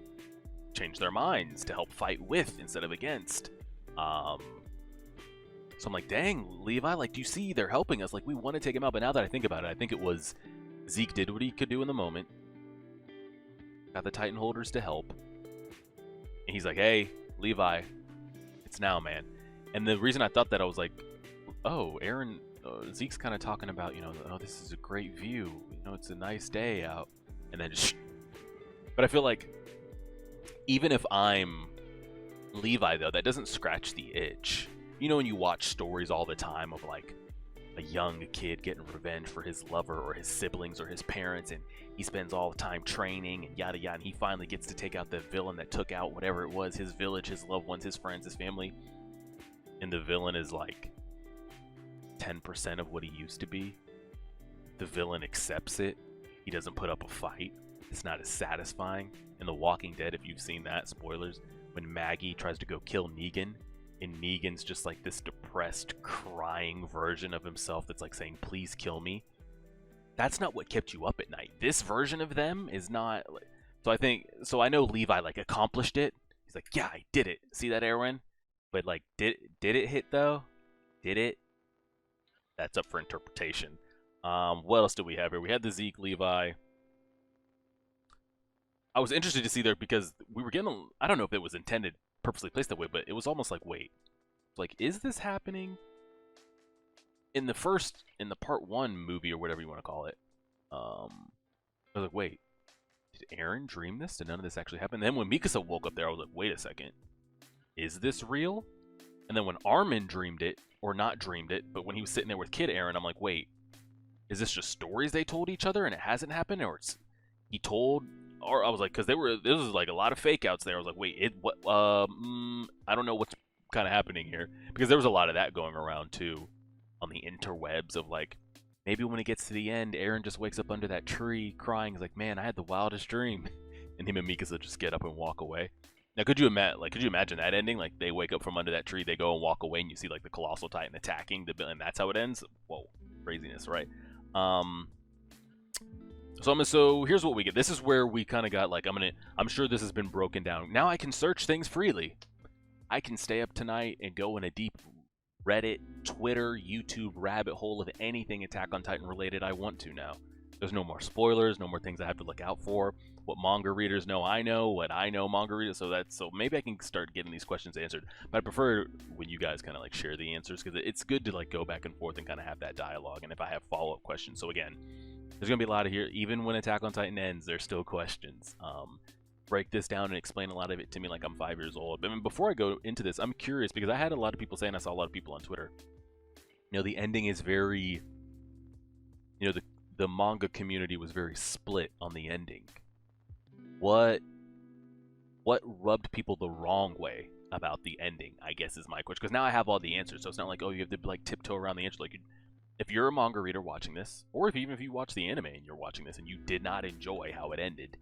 Speaker 1: change their minds, to help fight with instead of against. So I'm like, dang, Levi, like, do you see they're helping us? Like, we want to take him out. But now that I think about it, I think it was Zeke did what he could do in the moment, got the Titan holders to help, and he's like, hey, Levi, it's now, man. And the reason I thought that, I was like, oh, Eren, Zeke's kind of talking about, you know, oh, this is a great view, you know, it's a nice day out, and then just, but I feel like even if I'm Levi, though, that doesn't scratch the itch. You know, when you watch stories all the time of, like, a young kid getting revenge for his lover or his siblings or his parents, and he spends all the time training and yada yada, and he finally gets to take out the villain that took out whatever it was, his village, his loved ones, his friends, his family, and the villain is like 10% of what he used to be. The villain accepts it. He doesn't put up a fight. It's not as satisfying. In The Walking Dead, if you've seen that, spoilers, when Maggie tries to go kill Negan, and Negan's just like this depressed, crying version of himself that's like saying, please kill me. That's not what kept you up at night. This version of them is not. So I know Levi like accomplished it. He's like, yeah, I did it. See that, Erwin? But like, did it hit though? Did it? That's up for interpretation. What else do we have here? We had the Zeke, Levi. I was interested to see there because we were getting, I don't know if it was intended, purposely placed that way, but it was almost like, wait, like, is this happening? In the part one movie or whatever you want to call it, I was like, wait, did Eren dream this? Did none of this actually happen? And then when Mikasa woke up there, I was like, wait a second, is this real? And then when Armin dreamed it, or not dreamed it, but when he was sitting there with Kid Eren, I'm like, wait, is this just stories they told each other and it hasn't happened, or it's he told? Or I was like, because this was like a lot of fake outs there. I was like, wait, I don't know what's kind of happening here, because there was a lot of that going around too on the interwebs of like, maybe when it gets to the end, Eren just wakes up under that tree crying. He's like, man, I had the wildest dream, and him and Mikasa just get up and walk away. Now, could you imagine that ending? Like, they wake up from under that tree, they go and walk away, and you see like the Colossal Titan attacking the, and that's how it ends. Whoa, craziness, right? So here's what we get. This is where we kind of got like, I'm sure this has been broken down. Now I can search things freely. I can stay up tonight and go in a deep Reddit, Twitter, YouTube rabbit hole of anything Attack on Titan related I want to now. There's no more spoilers, no more things I have to look out for. What manga readers know, I know. What I know, manga readers. So maybe I can start getting these questions answered. But I prefer when you guys kind of like share the answers, because it's good to like go back and forth and kind of have that dialogue. And if I have follow-up questions, so again, there's gonna be a lot of here. Even when Attack on Titan ends, there's still questions. Break this down and explain a lot of it to me like I'm 5 years old. But before I go into this, I'm curious because I had a lot of people saying, I saw a lot of people on Twitter, you know, the ending is very, you know, the manga community was very split on the ending. What rubbed people the wrong way about the ending, I guess, is my question. Because now I have all the answers, so it's not like, oh, you have to like tiptoe around the answer. Like, if you're a manga reader watching this, or even if you watch the anime and you're watching this and you did not enjoy how it ended,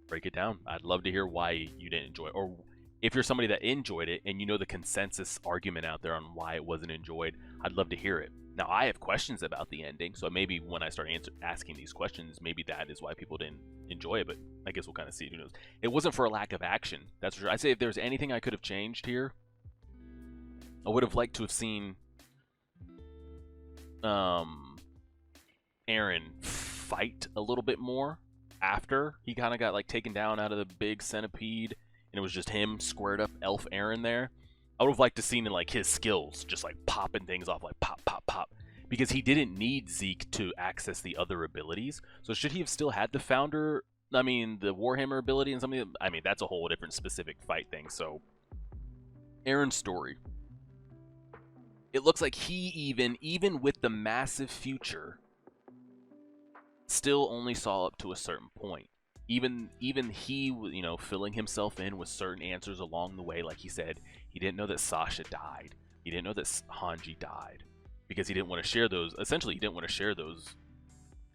Speaker 1: break it down. I'd love to hear why you didn't enjoy it. Or if you're somebody that enjoyed it and you know the consensus argument out there on why it wasn't enjoyed, I'd love to hear it. Now, I have questions about the ending, so maybe when I start asking these questions, maybe that is why people didn't enjoy it, but I guess we'll kind of see. Who knows? It wasn't for a lack of action, that's for sure. I'd say if there's anything I could have changed here, I would have liked to have seen Eren fight a little bit more after he kind of got like taken down out of the big centipede, and it was just him squared up elf Eren there. I would have liked to seen in like his skills just like popping things off, like pop pop pop, because he didn't need Zeke to access the other abilities. So should he have still had the founder, the Warhammer ability and something? That's a whole different specific fight thing. So Eren's story, it looks like he even with the massive future, still only saw up to a certain point. Even he, you know, filling himself in with certain answers along the way. Like he said, he didn't know that Sasha died. He didn't know that Hanji died because he didn't want to share those. Essentially, he didn't want to share those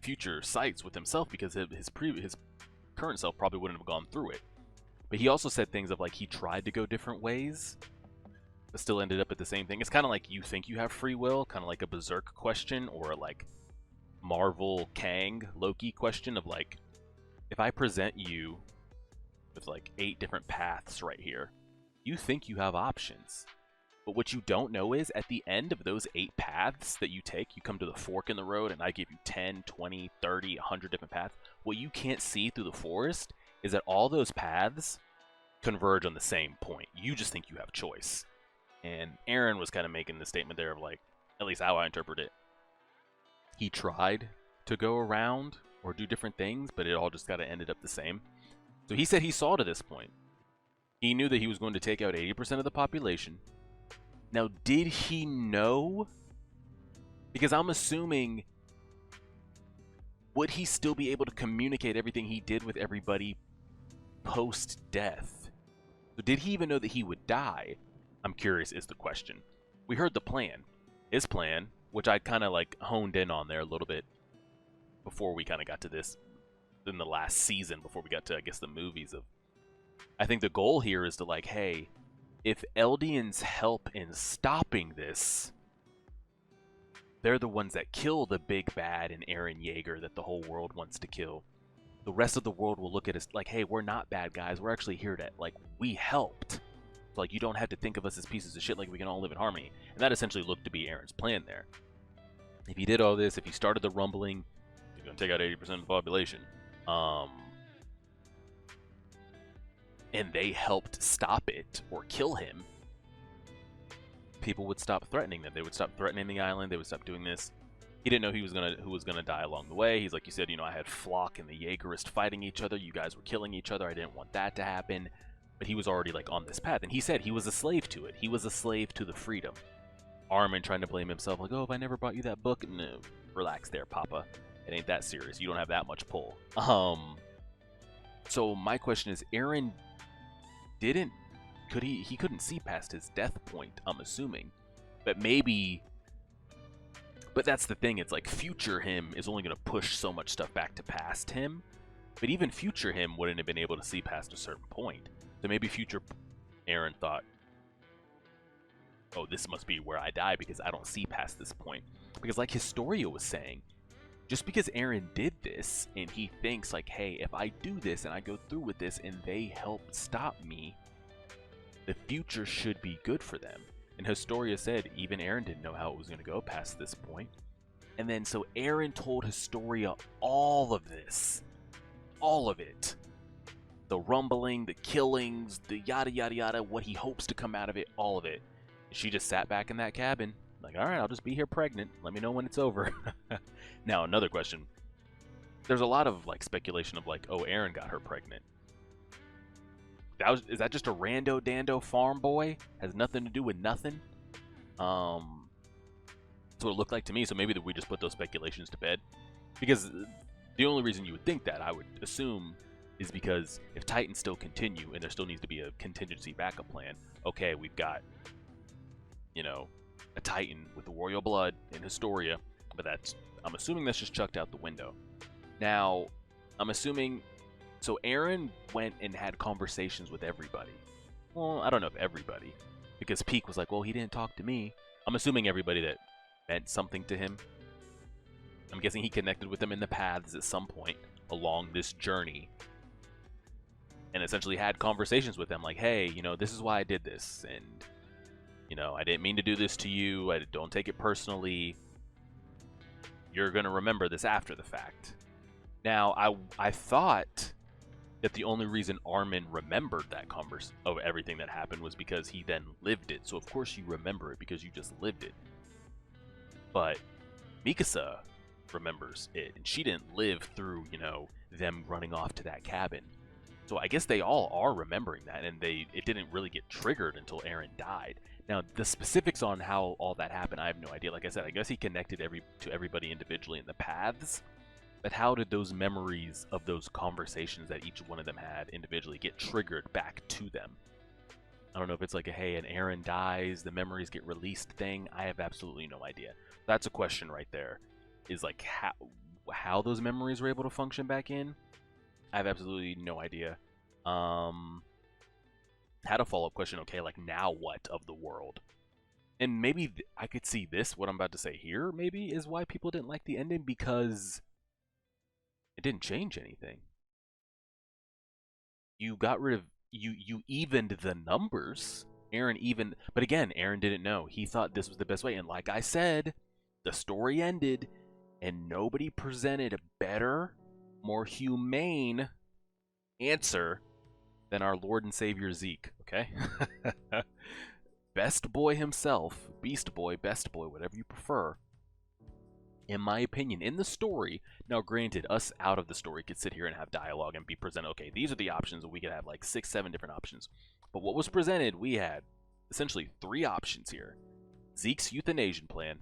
Speaker 1: future sights with himself because his current self probably wouldn't have gone through it. But he also said things of like he tried to go different ways, but still ended up at the same thing. It's kind of like you think you have free will, kind of like a Berserk question, or like Marvel Kang Loki question of like, if I present you with like 8 different paths right here, you think you have options. But what you don't know is at the end of those 8 paths that you take, you come to the fork in the road and I give you 10, 20, 30, 100 different paths. What you can't see through the forest is that all those paths converge on the same point. You just think you have choice. And Eren was kind of making the statement there of like, at least how I interpret it, he tried to go around or do different things, but it all just kind of ended up the same. So he said he saw to this point. He knew that he was going to take out 80% of the population. Now, did he know? Because I'm assuming, would he still be able to communicate everything he did with everybody post-death? So did he even know that he would die? I'm curious is the question. We heard the plan. His plan, which I kind of like honed in on there a little bit before we kind of got to this in the last season, before we got to, I guess, the movies of... I think the goal here is to like, hey, if Eldians help in stopping this, they're the ones that kill the big bad in Eren Yeager that the whole world wants to kill. The rest of the world will look at us like, hey, we're not bad guys. We're actually here to, like, we helped. So, like, you don't have to think of us as pieces of shit. Like, we can all live in harmony. And that essentially looked to be Eren's plan there. If he did all this, if he started the rumbling, he's going to take out 80% of the population. And they helped stop it or kill him, people would stop threatening them. They would stop threatening the island. They would stop doing this. He didn't know who was gonna die along the way. He's like, you said, you know, I had Flock and the Jaegerist fighting each other. You guys were killing each other. I didn't want that to happen. But he was already like on this path, and he said he was a slave to it. He was a slave to the freedom. Armin trying to blame himself, like, oh, if I never bought you that book, no, relax there, Papa. It ain't that serious. You don't have that much pull. So my question is, Eren didn't. He couldn't see past his death point, I'm assuming. But maybe... But that's the thing, it's like future him is only going to push so much stuff back to past him. But even future him wouldn't have been able to see past a certain point. So maybe future Eren thought, oh, this must be where I die because I don't see past this point. Because like Historia was saying, just because Eren did this and he thinks like, hey, if I do this and I go through with this and they help stop me, the future should be good for them. And Historia said even Eren didn't know how it was going to go past this point. And then so Eren told Historia all of this. All of it. The rumbling, the killings, the yada yada yada, what he hopes to come out of it, all of it. She just sat back in that cabin, like, alright, I'll just be here pregnant. Let me know when it's over. Now, another question. There's a lot of like speculation of like, oh, Eren got her pregnant. Is that just a rando dando farm boy? Has nothing to do with nothing? So it looked like to me, so maybe that we just put those speculations to bed. Because the only reason you would think that, I would assume, is because if Titans still continue, and there still needs to be a contingency backup plan, okay, we've got, you know, a Titan with the royal blood in Historia, but I'm assuming that's just chucked out the window. Now, I'm assuming... So Eren went and had conversations with everybody. Well, I don't know if everybody. Because Peak was like, well, he didn't talk to me. I'm assuming everybody that meant something to him. I'm guessing he connected with them in the paths at some point along this journey. And essentially had conversations with them like, hey, you know, this is why I did this. And, you know, I didn't mean to do this to you. Don't take it personally. You're going to remember this after the fact. Now, I thought... that the only reason Armin remembered that of everything that happened was because he then lived it. So of course you remember it because you just lived it. But Mikasa remembers it, and she didn't live through, you know, them running off to that cabin. So I guess they all are remembering that, and it didn't really get triggered until Eren died. Now the specifics on how all that happened, I have no idea. Like I said, I guess he connected to everybody individually in the paths. But how did those memories of those conversations that each one of them had individually get triggered back to them? I don't know if it's like a, hey, an Eren dies, the memories get released thing. I have absolutely no idea. That's a question right there. Is like how those memories were able to function back in? I have absolutely no idea. Had a follow-up question, okay, like now what of the world? And maybe I could see this, what I'm about to say here, maybe, is why people didn't like the ending, because... it didn't change anything. You got rid of... You evened the numbers. Eren even... But again, Eren didn't know. He thought this was the best way. And like I said, the story ended, and nobody presented a better, more humane answer than our Lord and Savior Zeke, okay? Best boy himself, Beast Boy, Best Boy, whatever you prefer. In my opinion, in the story, now granted, us out of the story could sit here and have dialogue and be presented, okay, these are the options, and we could have like 6, 7 different options. But what was presented, we had essentially 3 options here. Zeke's euthanasia plan.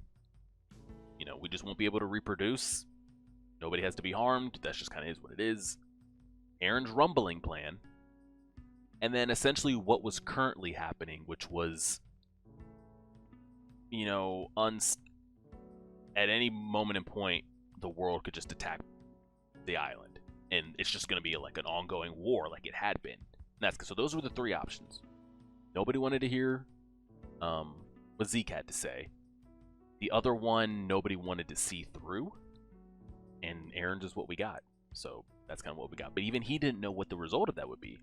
Speaker 1: You know, we just won't be able to reproduce. Nobody has to be harmed. That's just kind of is what it is. Eren's rumbling plan. And then essentially what was currently happening, which was, you know, at any moment and point, the world could just attack the island. And it's just going to be like an ongoing war like it had been. So those were the 3 options. Nobody wanted to hear what Zeke had to say. The other one, nobody wanted to see through. And Eren's is what we got. So that's kind of what we got. But even he didn't know what the result of that would be.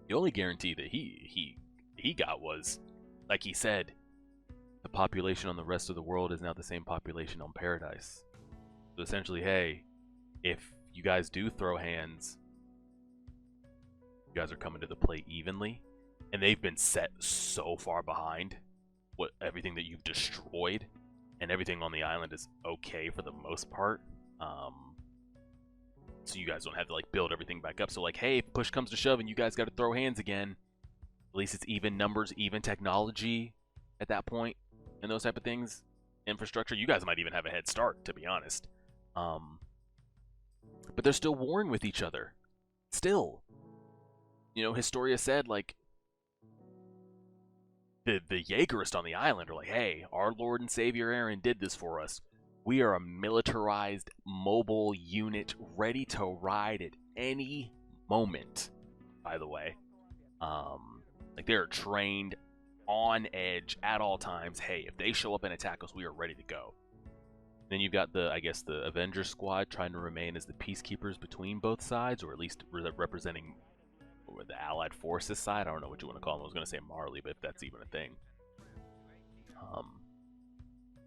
Speaker 1: The only guarantee that he got was, like he said, the population on the rest of the world is now the same population on Paradise. So essentially, hey, if you guys do throw hands, you guys are coming to the plate evenly. And they've been set so far behind everything that you've destroyed, and everything on the island is okay for the most part. So you guys don't have to like build everything back up. So like, hey, if push comes to shove and you guys got to throw hands again, at least it's even numbers, even technology at that point, and those type of things. Infrastructure, you guys might even have a head start, to be honest. But they're still warring with each other. Still. You know, Historia said, like, the Jaegerists on the island are like, hey, our Lord and Savior Eren did this for us. We are a militarized, mobile unit ready to ride at any moment, by the way. Like, they're trained on edge at all times. Hey, if they show up and attack us, we are ready to go. Then you've got the Avengers squad trying to remain as the peacekeepers between both sides, or at least representing the Allied forces side. I don't know what you want to call them. I was going to say Marley, but if that's even a thing.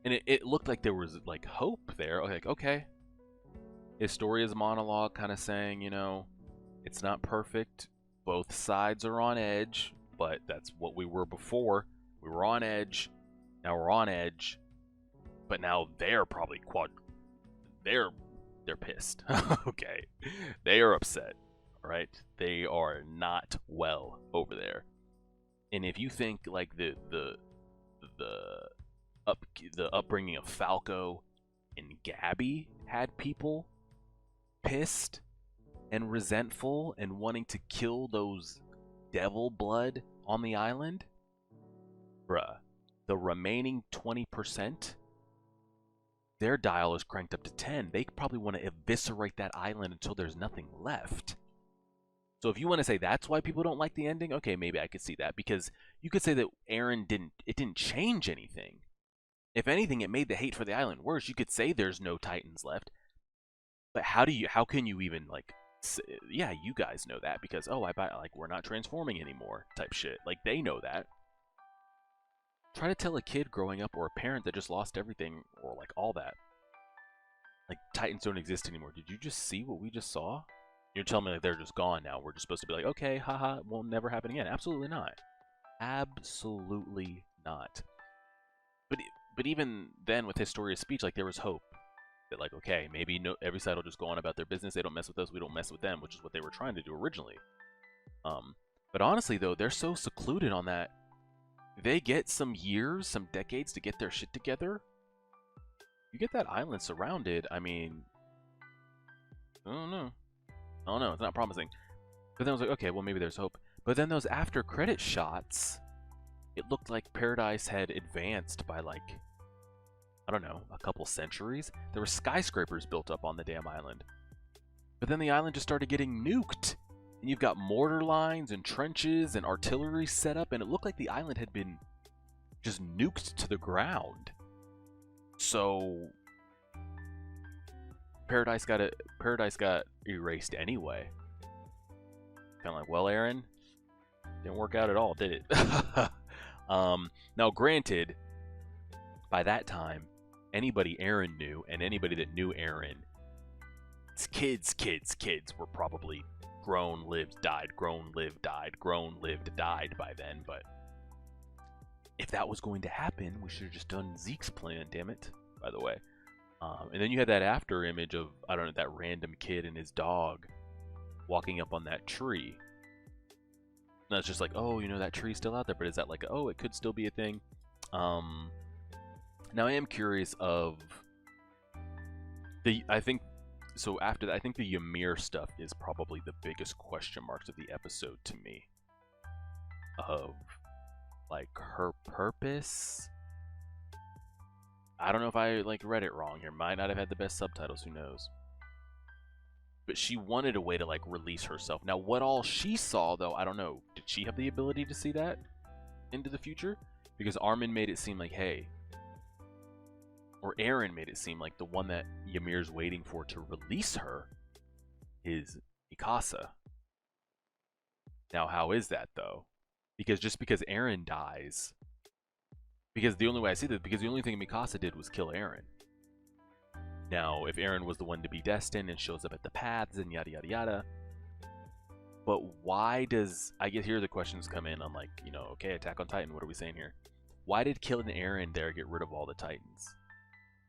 Speaker 1: And it looked like there was like hope there. Okay. Historia's monologue kind of saying, you know, it's not perfect. Both sides are on edge, but that's what we were before. We were on edge. Now we're on edge. But now they're probably they're pissed. Okay. They are upset. All right? They are not well over there. And if you think like the upbringing of Falco and Gabby had people pissed and resentful and wanting to kill those devil blood on the island, bruh, the remaining 20%, their dial is cranked up to 10. They probably want to eviscerate that island until there's nothing left. So if you want to say that's why people don't like the ending, okay, maybe I could see that, because you could say that Eren didn't change anything. If anything, it made the hate for the island worse. You could say there's no Titans left, but how can you even like say, yeah, you guys know that because we're not transforming anymore type shit. Like they know that. Try to tell a kid growing up or a parent that just lost everything or like all that. Like Titans don't exist anymore. Did you just see what we just saw? You're telling me like they're just gone now. We're just supposed to be like, okay, haha, it won't never happen again. Absolutely not. Absolutely not. But even then, with Historia's speech, like there was hope that like, okay, maybe every side will just go on about their business. They don't mess with us. We don't mess with them, which is what they were trying to do originally. But honestly, though, they're so secluded on that. They get some years, some decades to get their shit together. You get that island surrounded. I mean, I don't know. It's not promising. But then I was like, okay, well maybe there's hope. But then those after credit shots, it looked like Paradise had advanced by like, I don't know, a couple centuries. There were skyscrapers built up on the damn island. But then the island just started getting nuked. And you've got mortar lines and trenches and artillery set up, and it looked like the island had been just nuked to the ground. So Paradise got erased anyway. Kind of like, well, Eren, didn't work out at all, did it? Now, granted, by that time, anybody Eren knew, and anybody that knew Eren, kids were probably grown, lived, died, grown, lived, died, grown, lived, died by then. But if that was going to happen, we should have just done Zeke's plan, damn it, by the way. And then you had that after image of, I don't know, that random kid and his dog walking up on that tree. And it's just like, oh, that tree's still out there, but is that like, oh, it could still be a thing? Um, Now I am curious of I think, so after that, I think the Ymir stuff is probably the biggest question marks of the episode to me. Of, like, her purpose. I don't know if I, like, read it wrong here. Might not have had the best subtitles, who knows. But she wanted a way to, like, release herself. Now, what all she saw, though, I don't know. Did she have the ability to see that into the future? Because Armin made it seem like, hey, or Eren made it seem like the one that Ymir's waiting for to release her is Mikasa. Now, how is that, though? Because just because Eren dies, because the only way I see that, because the only thing Mikasa did was kill Eren. Now, if Eren was the one to be destined and shows up at the paths and yada yada yada, but why does, I guess here the questions come in on, like, okay, Attack on Titan, what are we saying here? Why did killing Eren there get rid of all the Titans?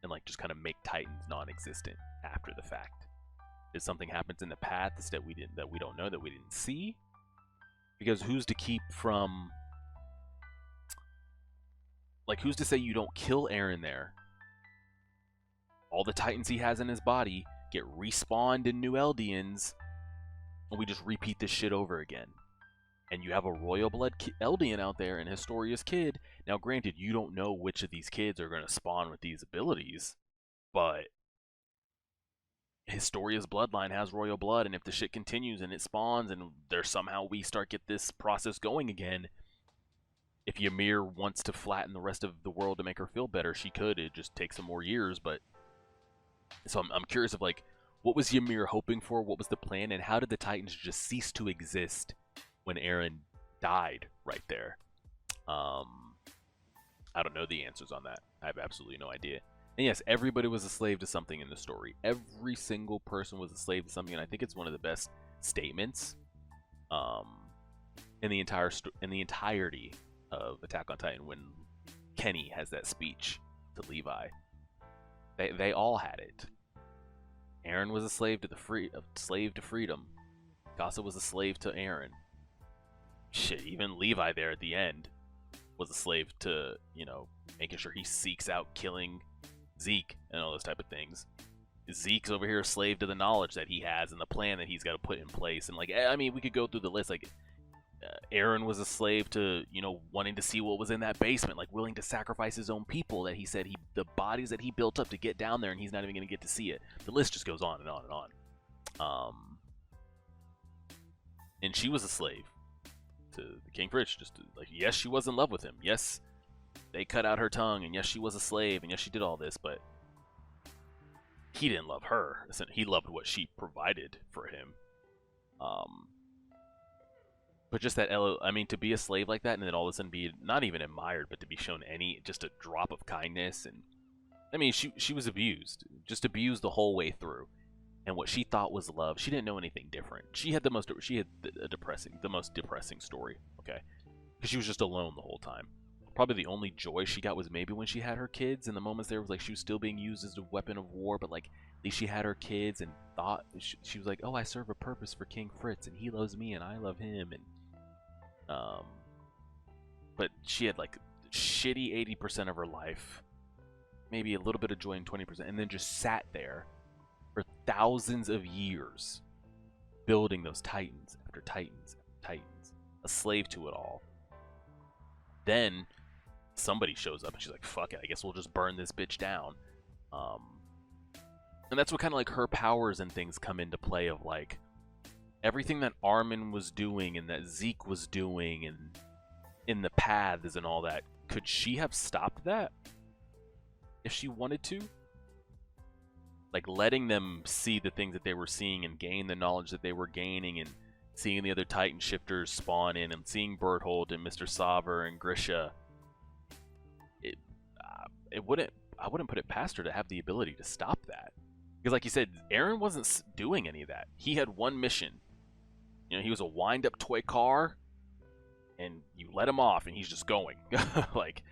Speaker 1: And, like, just kind of make Titans non-existent after the fact? Did something happens in the paths that we don't know, that we didn't see? Because who's to keep from, like, who's to say you don't kill Eren there? All the Titans he has in his body get respawned in New Eldians, and we just repeat this shit over again. And you have a royal blood Eldian out there and Historia's kid. Now, granted, you don't know which of these kids are going to spawn with these abilities, but Historia's bloodline has royal blood, and if the shit continues and it spawns and there's somehow we start get this process going again, if Ymir wants to flatten the rest of the world to make her feel better, she could. It just takes some more years, but so I'm curious of, like, what was Ymir hoping for? What was the plan? And how did the Titans just cease to exist when Eren died right there? I don't know the answers on that. I have absolutely no idea. And yes, everybody was a slave to something in the story. Every single person was a slave to something, and I think it's one of the best statements in the entirety of Attack on Titan when Kenny has that speech to Levi. They all had it. Eren was a slave to freedom. Mikasa was a slave to Eren. Shit, even Levi there at the end was a slave to, making sure he seeks out killing Zeke and all those type of things. Zeke's over here a slave to the knowledge that he has and the plan that he's got to put in place. And, like, I mean, we could go through the list. Like, Eren was a slave to, wanting to see what was in that basement, like willing to sacrifice his own people that he said the bodies that he built up to get down there, and he's not even going to get to see it. The list just goes on and on and on. And she was a slave to the King Fritz. Like, yes, she was in love with him. Yes, they cut out her tongue, and yes, she was a slave, and yes, she did all this, but he didn't love her. He loved what she provided for him. But just that, to be a slave like that, and then all of a sudden be not even admired, but to be shown just a drop of kindness, and I mean, she was abused, just abused the whole way through. And what she thought was love, she didn't know anything different. She had the most depressing story, okay? Because she was just alone the whole time. Probably the only joy she got was maybe when she had her kids, and the moments there was like she was still being used as a weapon of war, but like at least she had her kids and thought she was like, oh, I serve a purpose for King Fritz, and he loves me, and I love him, and but she had like shitty 80% of her life, maybe a little bit of joy in 20%, and then just sat there for thousands of years building those Titans after Titans after Titans, a slave to it all. Then somebody shows up and she's like, fuck it, I guess we'll just burn this bitch down. And that's what kind of like her powers and things come into play, of like everything that Armin was doing and that Zeke was doing and in the paths and all that. Could she have stopped that if she wanted to? Like letting them see the things that they were seeing and gain the knowledge that they were gaining, and seeing the other Titan shifters spawn in, and seeing Berthold and Mr. Saver and Grisha. I wouldn't put it past her to have the ability to stop that. Because like you said, Eren wasn't doing any of that. He had one mission. He was a wind-up toy car, and you let him off, and he's just going. Like,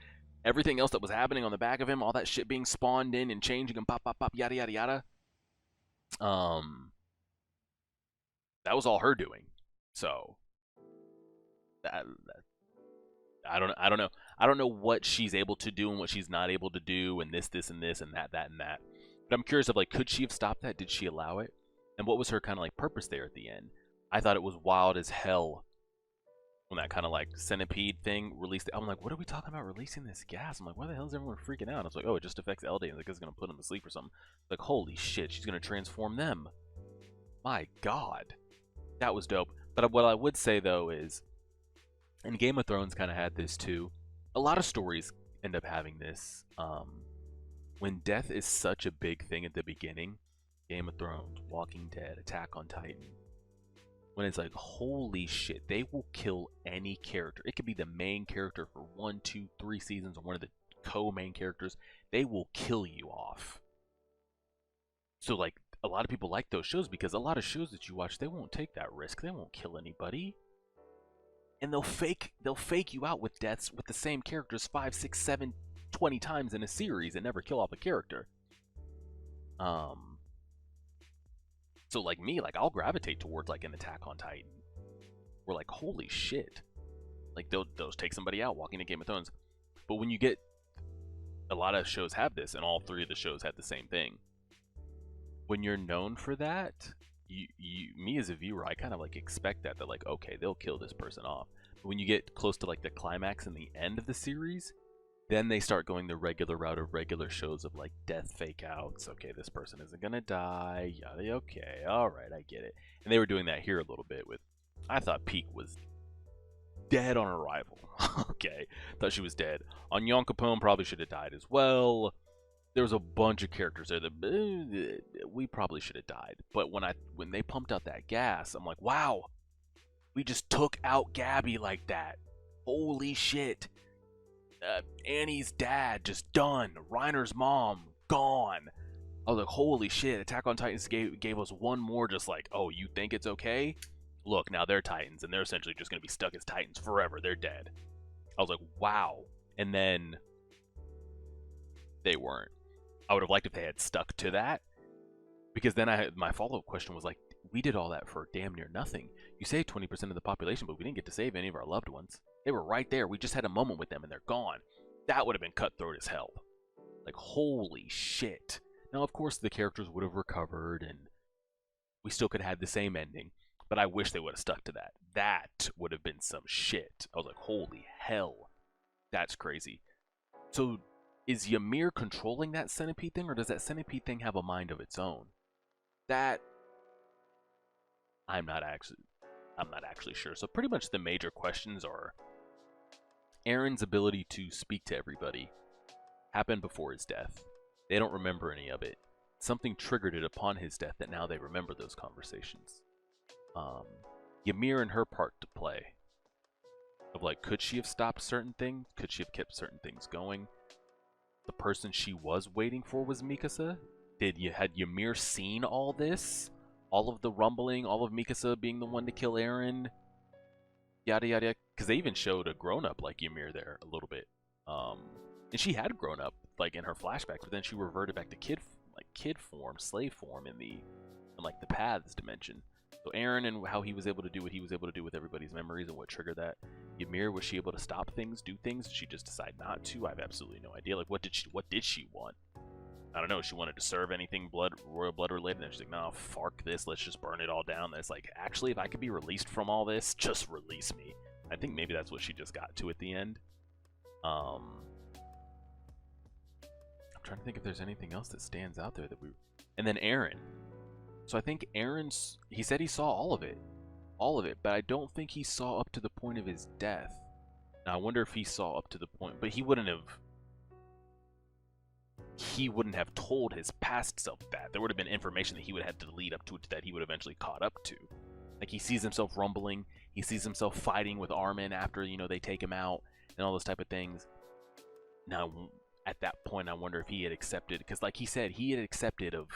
Speaker 1: everything else that was happening on the back of him, all that shit being spawned in and changing and pop, pop, pop, yada, yada, yada. That was all her doing. So, I don't know. I don't know what she's able to do and what she's not able to do, and this, and this, and that, and that. But I'm curious of like, could she have stopped that? Did she allow it? And what was her kind of like purpose there at the end? I thought it was wild as hell when that kind of like centipede thing released. I'm like, what are we talking about releasing this gas? I'm like, why the hell is everyone freaking out? I was like, oh, it just affects Elday, and like it's gonna put him to sleep or something. Like, holy shit, she's gonna transform them. My God, that was dope. But what I would say though is, and Game of Thrones kind of had this too. A lot of stories end up having this. When death is such a big thing at the beginning, Game of Thrones, Walking Dead, Attack on Titan, when it's like, holy shit, they will kill any character. It could be the main character for 1, 2, 3 seasons, or one of the co-main characters. They will kill you off. So like, a lot of people like those shows because a lot of shows that you watch, they won't take that risk. They won't kill anybody. And they'll fake you out with deaths with the same characters 5, 6, 7, 20 times in a series and never kill off a character. So like me, like I'll gravitate towards like an Attack on Titan. We're like, holy shit. Like those take somebody out walking in Game of Thrones. But when you get, a lot of shows have this, and all 3 of the shows had the same thing. When you're known for that, me as a viewer, I kind of like expect that. They're like, okay, they'll kill this person off. But when you get close to like the climax and the end of the series, then they start going the regular route of regular shows of like death fake outs. Okay, this person isn't gonna die. Yada. Okay, all right, I get it. And they were doing that here a little bit with. I thought Peak was dead on arrival. Okay, thought she was dead. On Yon Capone probably should have died as well. There was a bunch of characters there that we probably should have died. But when they pumped out that gas, I'm like, wow, we just took out Gabby like that. Holy shit. Annie's dad just done. Reiner's mom gone. I was like, holy shit. Attack on Titans gave us one more just like, oh, you think it's okay? Look, now they're Titans, and they're essentially just going to be stuck as Titans forever. They're dead. I was like, wow. And then they weren't. I would have liked if they had stuck to that, because then my follow-up question was like, we did all that for damn near nothing. You saved 20% of the population, but we didn't get to save any of our loved ones. They were right there. We just had a moment with them, and they're gone. That would have been cutthroat as hell. Like, holy shit. Now, of course, the characters would have recovered, and we still could have had the same ending, but I wish they would have stuck to that. That would have been some shit. I was like, holy hell. That's crazy. So, is Ymir controlling that centipede thing, or does that centipede thing have a mind of its own? That I'm not actually sure. So pretty much the major questions are Eren's ability to speak to everybody happened before his death. They don't remember any of it. Something triggered it upon his death that now they remember those conversations. Ymir and her part to play. Of like, could she have stopped certain things? Could she have kept certain things going? The person she was waiting for was Mikasa. Had Ymir seen all this? All of the rumbling, all of Mikasa being the one to kill Eren? Yada yada. Because they even showed a grown-up like Ymir there a little bit. And she had grown up like in her flashback, but then she reverted back to kid form, slave form in like the paths dimension. So Eren and how he was able to do what he was able to do with everybody's memories and what triggered that. Ymir, was she able to stop things, do things? Did she just decide not to? I have absolutely no idea. Like, what did she want? I don't know. She wanted to serve anything royal blood related, and she's like, no, fuck this. Let's just burn it all down. And it's like, actually, if I could be released from all this, just release me. I think maybe that's what she just got to at the end. I'm trying to think if there's anything else that stands out there that we. And then Eren. So I think he said he saw all of it, but I don't think he saw up to the point of his death. Now I wonder if he saw up to the point, but he wouldn't have told his past self that. There would have been information that he would have had to lead up to it that he would eventually caught up to. Like, he sees himself rumbling, he sees himself fighting with Armin after, they take him out, and all those type of things. Now, at that point, I wonder if he had accepted, because like he said, he had accepted of,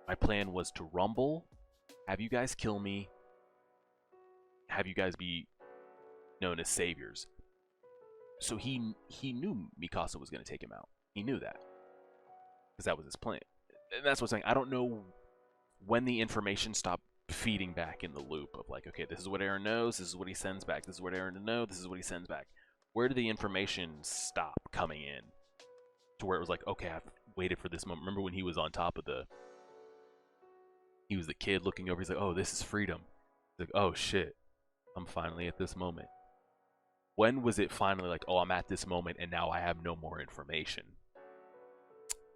Speaker 1: my plan was to rumble, have you guys kill me, have you guys be known as saviors. So he knew Mikasa was going to take him out. He knew that. Because that was his plan. And that's what I'm saying. I don't know when the information stopped feeding back in the loop of like, okay, this is what Eren knows, this is what he sends back, this is what Eren knows, this is what he sends back. Where did the information stop coming in to where it was like, okay, I've waited for this moment? Remember when he was on top of he was the kid looking over, he's like, oh, this is freedom. He's like, oh shit, I'm finally at this moment. When was it finally like, oh, I'm at this moment and now I have no more information?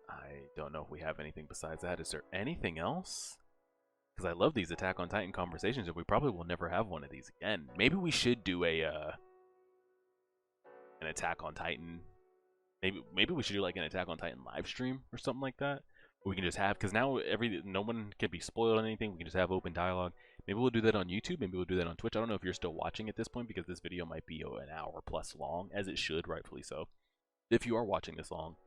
Speaker 1: I don't know if we have anything besides that. Is there anything else? Because I love these Attack on Titan conversations, and we probably will never have one of these again. Maybe we should do an Attack on Titan. Maybe we should do like an Attack on Titan live stream or something like that. We can just have, because now no one can be spoiled on anything. We can just have open dialogue. Maybe we'll do that on YouTube. Maybe we'll do that on Twitch. I don't know if you're still watching at this point, because this video might be an hour plus long, as it should, rightfully so. If you are watching this long,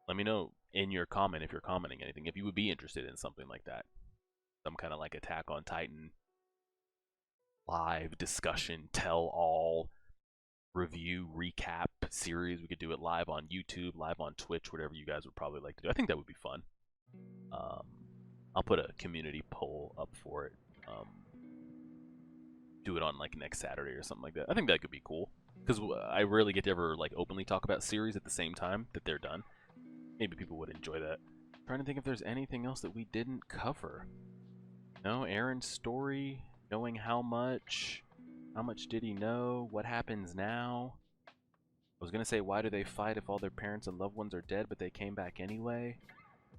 Speaker 1: let me know in your comment, if you're commenting anything, if you would be interested in something like that. Some kind of like Attack on Titan live discussion, tell-all, review, recap series. We could do it live on YouTube, live on Twitch, whatever you guys would probably like to do. I think that would be fun. I'll put a community poll up for it. Do it on like next Saturday or something like that. I think that could be cool, because I rarely get to ever like openly talk about series at the same time that they're done. Maybe people would enjoy that. I'm trying to think if there's anything else that we didn't cover. No, Eren's story, knowing how much did he know, what happens now. I was gonna say, why do they fight if all their parents and loved ones are dead, but they came back anyway?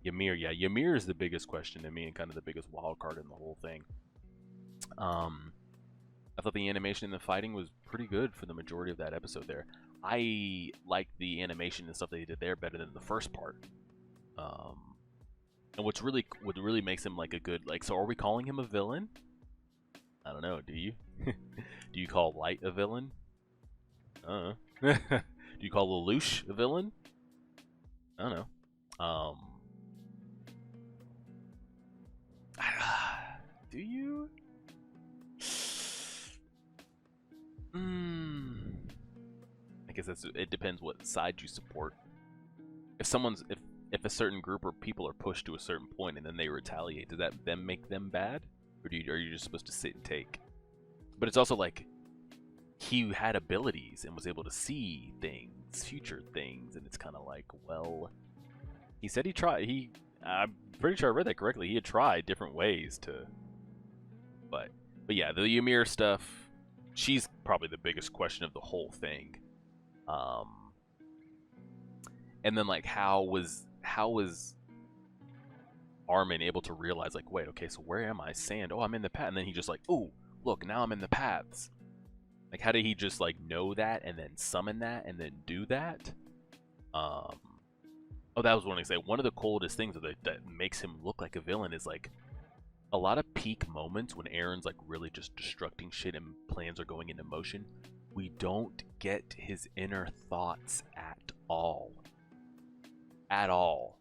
Speaker 1: Ymir, yeah, Ymir is the biggest question to me, and kind of the biggest wild card in the whole thing. I thought the animation and the fighting was pretty good for the majority of that episode there. I liked the animation and stuff they did there better than the first part. And what really makes him like a good, like, so are we calling him a villain? I don't know, do you? Do you call Light a villain? Do you call Lelouch a villain? I don't know. Do you? I guess it depends what side you support. If a certain group or people are pushed to a certain point and then they retaliate, does that then make them bad? Or are you just supposed to sit and take? But it's also like, he had abilities and was able to see things, future things, and it's kind of like, well, he said he tried. I'm pretty sure I read that correctly. He had tried different ways to, but yeah, the Ymir stuff, she's probably the biggest question of the whole thing. And then like, how was Armin able to realize, like, wait, okay, so where am I? Sand. Oh, I'm in the path. And then he just like, oh, look, now I'm in the paths. Like, how did he just like know that and then summon that and then do that? Oh, that was one thing to say. One of the coldest things that makes him look like a villain is like a lot of peak moments when Eren's like really just destructing shit and plans are going into motion. We don't get his inner thoughts at all. At all.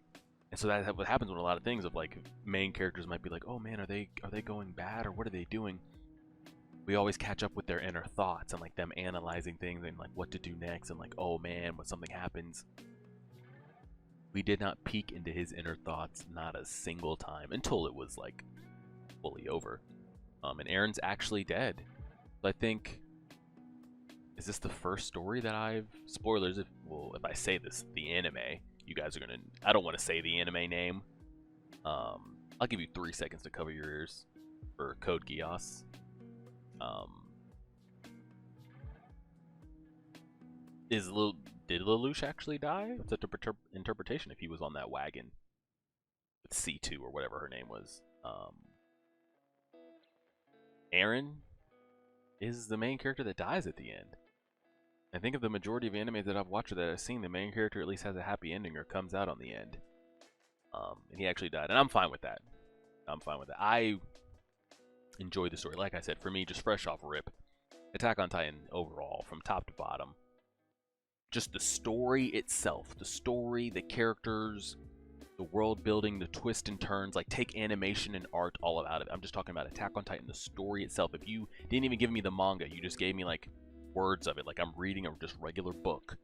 Speaker 1: And so that's what happens with a lot of things of like, main characters might be like, oh man, are they going bad, or what are they doing? We always catch up with their inner thoughts and like them analyzing things and like what to do next, and like, oh man, when something happens. We did not peek into his inner thoughts, not a single time, until it was like fully over. And Eren's actually dead. So I think, is this the first story that I've, spoilers if I say this, the anime, you guys are gonna, I don't want to say the anime name. I'll give you 3 seconds to cover your ears for Code Geass. Did Lelouch actually die? It's up to interpretation if he was on that wagon with C2 or whatever her name was. Eren is the main character that dies at the end. I think of the majority of animes that I've watched or that I've seen, the main character at least has a happy ending or comes out on the end. And he actually died, and I'm fine with that. I'm fine with that. I enjoy the story. Like I said, for me, just fresh off rip, Attack on Titan overall, from top to bottom, just the story itself, the story, the characters, the world building, the twists and turns, like take animation and art all out of it. I'm just talking about Attack on Titan, the story itself. If you didn't even give me the manga, you just gave me like words of it, like I'm reading a just regular book,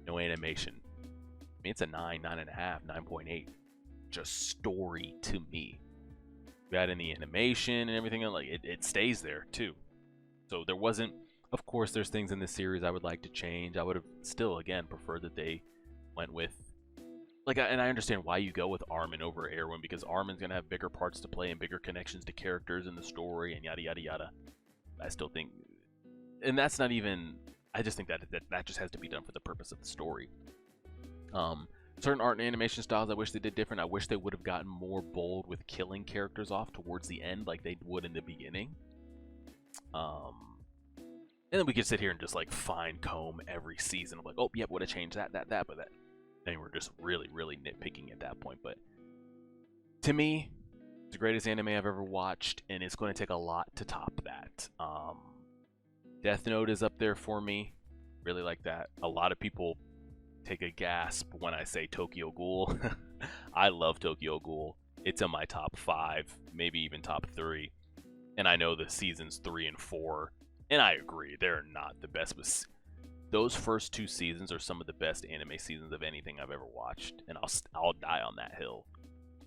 Speaker 1: no animation. I mean, it's a 9, 9.5, 9.8. Just story to me. we add in the animation and everything, and like it stays there too. So there wasn't. Of course, there's things in this series I would like to change. I would have still, again, preferred that they went with like, and I understand why you go with Armin over Erwin, because Armin's gonna have bigger parts to play and bigger connections to characters in the story and yada yada yada. I still think, and that's not even. I just think that just has to be done for the purpose of the story. Certain art and animation styles I wish they did different. I wish they would have gotten more bold with killing characters off towards the end like they would in the beginning. And then we could sit here and just like fine comb every season of like, oh, yep, would have changed that, but that. Then we're just really, really nitpicking at that point. But to me, it's the greatest anime I've ever watched, and it's going to take a lot to top that. Death Note is up there for me. Really like that. A lot of people take a gasp when I say Tokyo Ghoul. I love Tokyo Ghoul. It's in my top 5, maybe even top 3. And I know the seasons 3 and 4, and I agree, they're not the best, but those first 2 seasons are some of the best anime seasons of anything I've ever watched, and I'll die on that hill.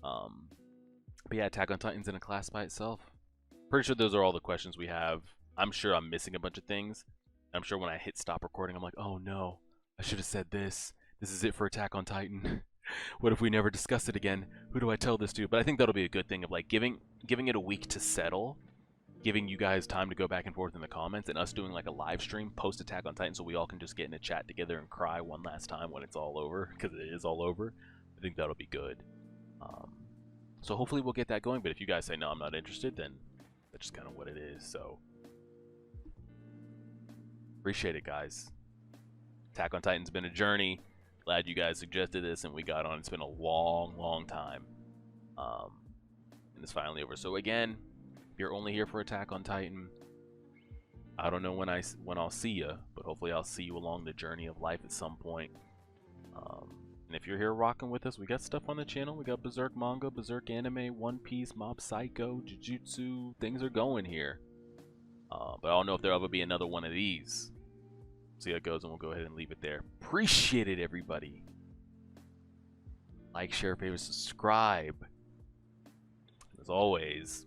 Speaker 1: But yeah, Attack on Titan's in a class by itself. Pretty sure those are all the questions we have. I'm sure I'm missing a bunch of things. I'm sure when I hit stop recording, I'm like, oh no, I should have said this. This is it for Attack on Titan. What if we never discuss it again? Who do I tell this to? But I think that'll be a good thing of like giving it a week to settle, giving you guys time to go back and forth in the comments, and us doing like a live stream post Attack on Titan so we all can just get in a chat together and cry one last time when it's all over, because it is all over. I think that'll be good. So hopefully we'll get that going, but if you guys say no, I'm not interested, then that's just kind of what it is. So appreciate it, guys. Attack on Titan's been a journey. Glad you guys suggested this and we got on. It's been a long time, and it's finally over. So again, if you're only here for Attack on Titan, I don't know when I'll see you, but hopefully I'll see you along the journey of life at some point. And if you're here rocking with us, we got stuff on the channel. We got Berserk manga, Berserk anime, One Piece, Mob Psycho, Jujutsu. Things are going here. But I don't know if there'll ever be another one of these. See how it goes, and we'll go ahead and leave it there. Appreciate it, everybody. Like, share, favorite, subscribe. As always,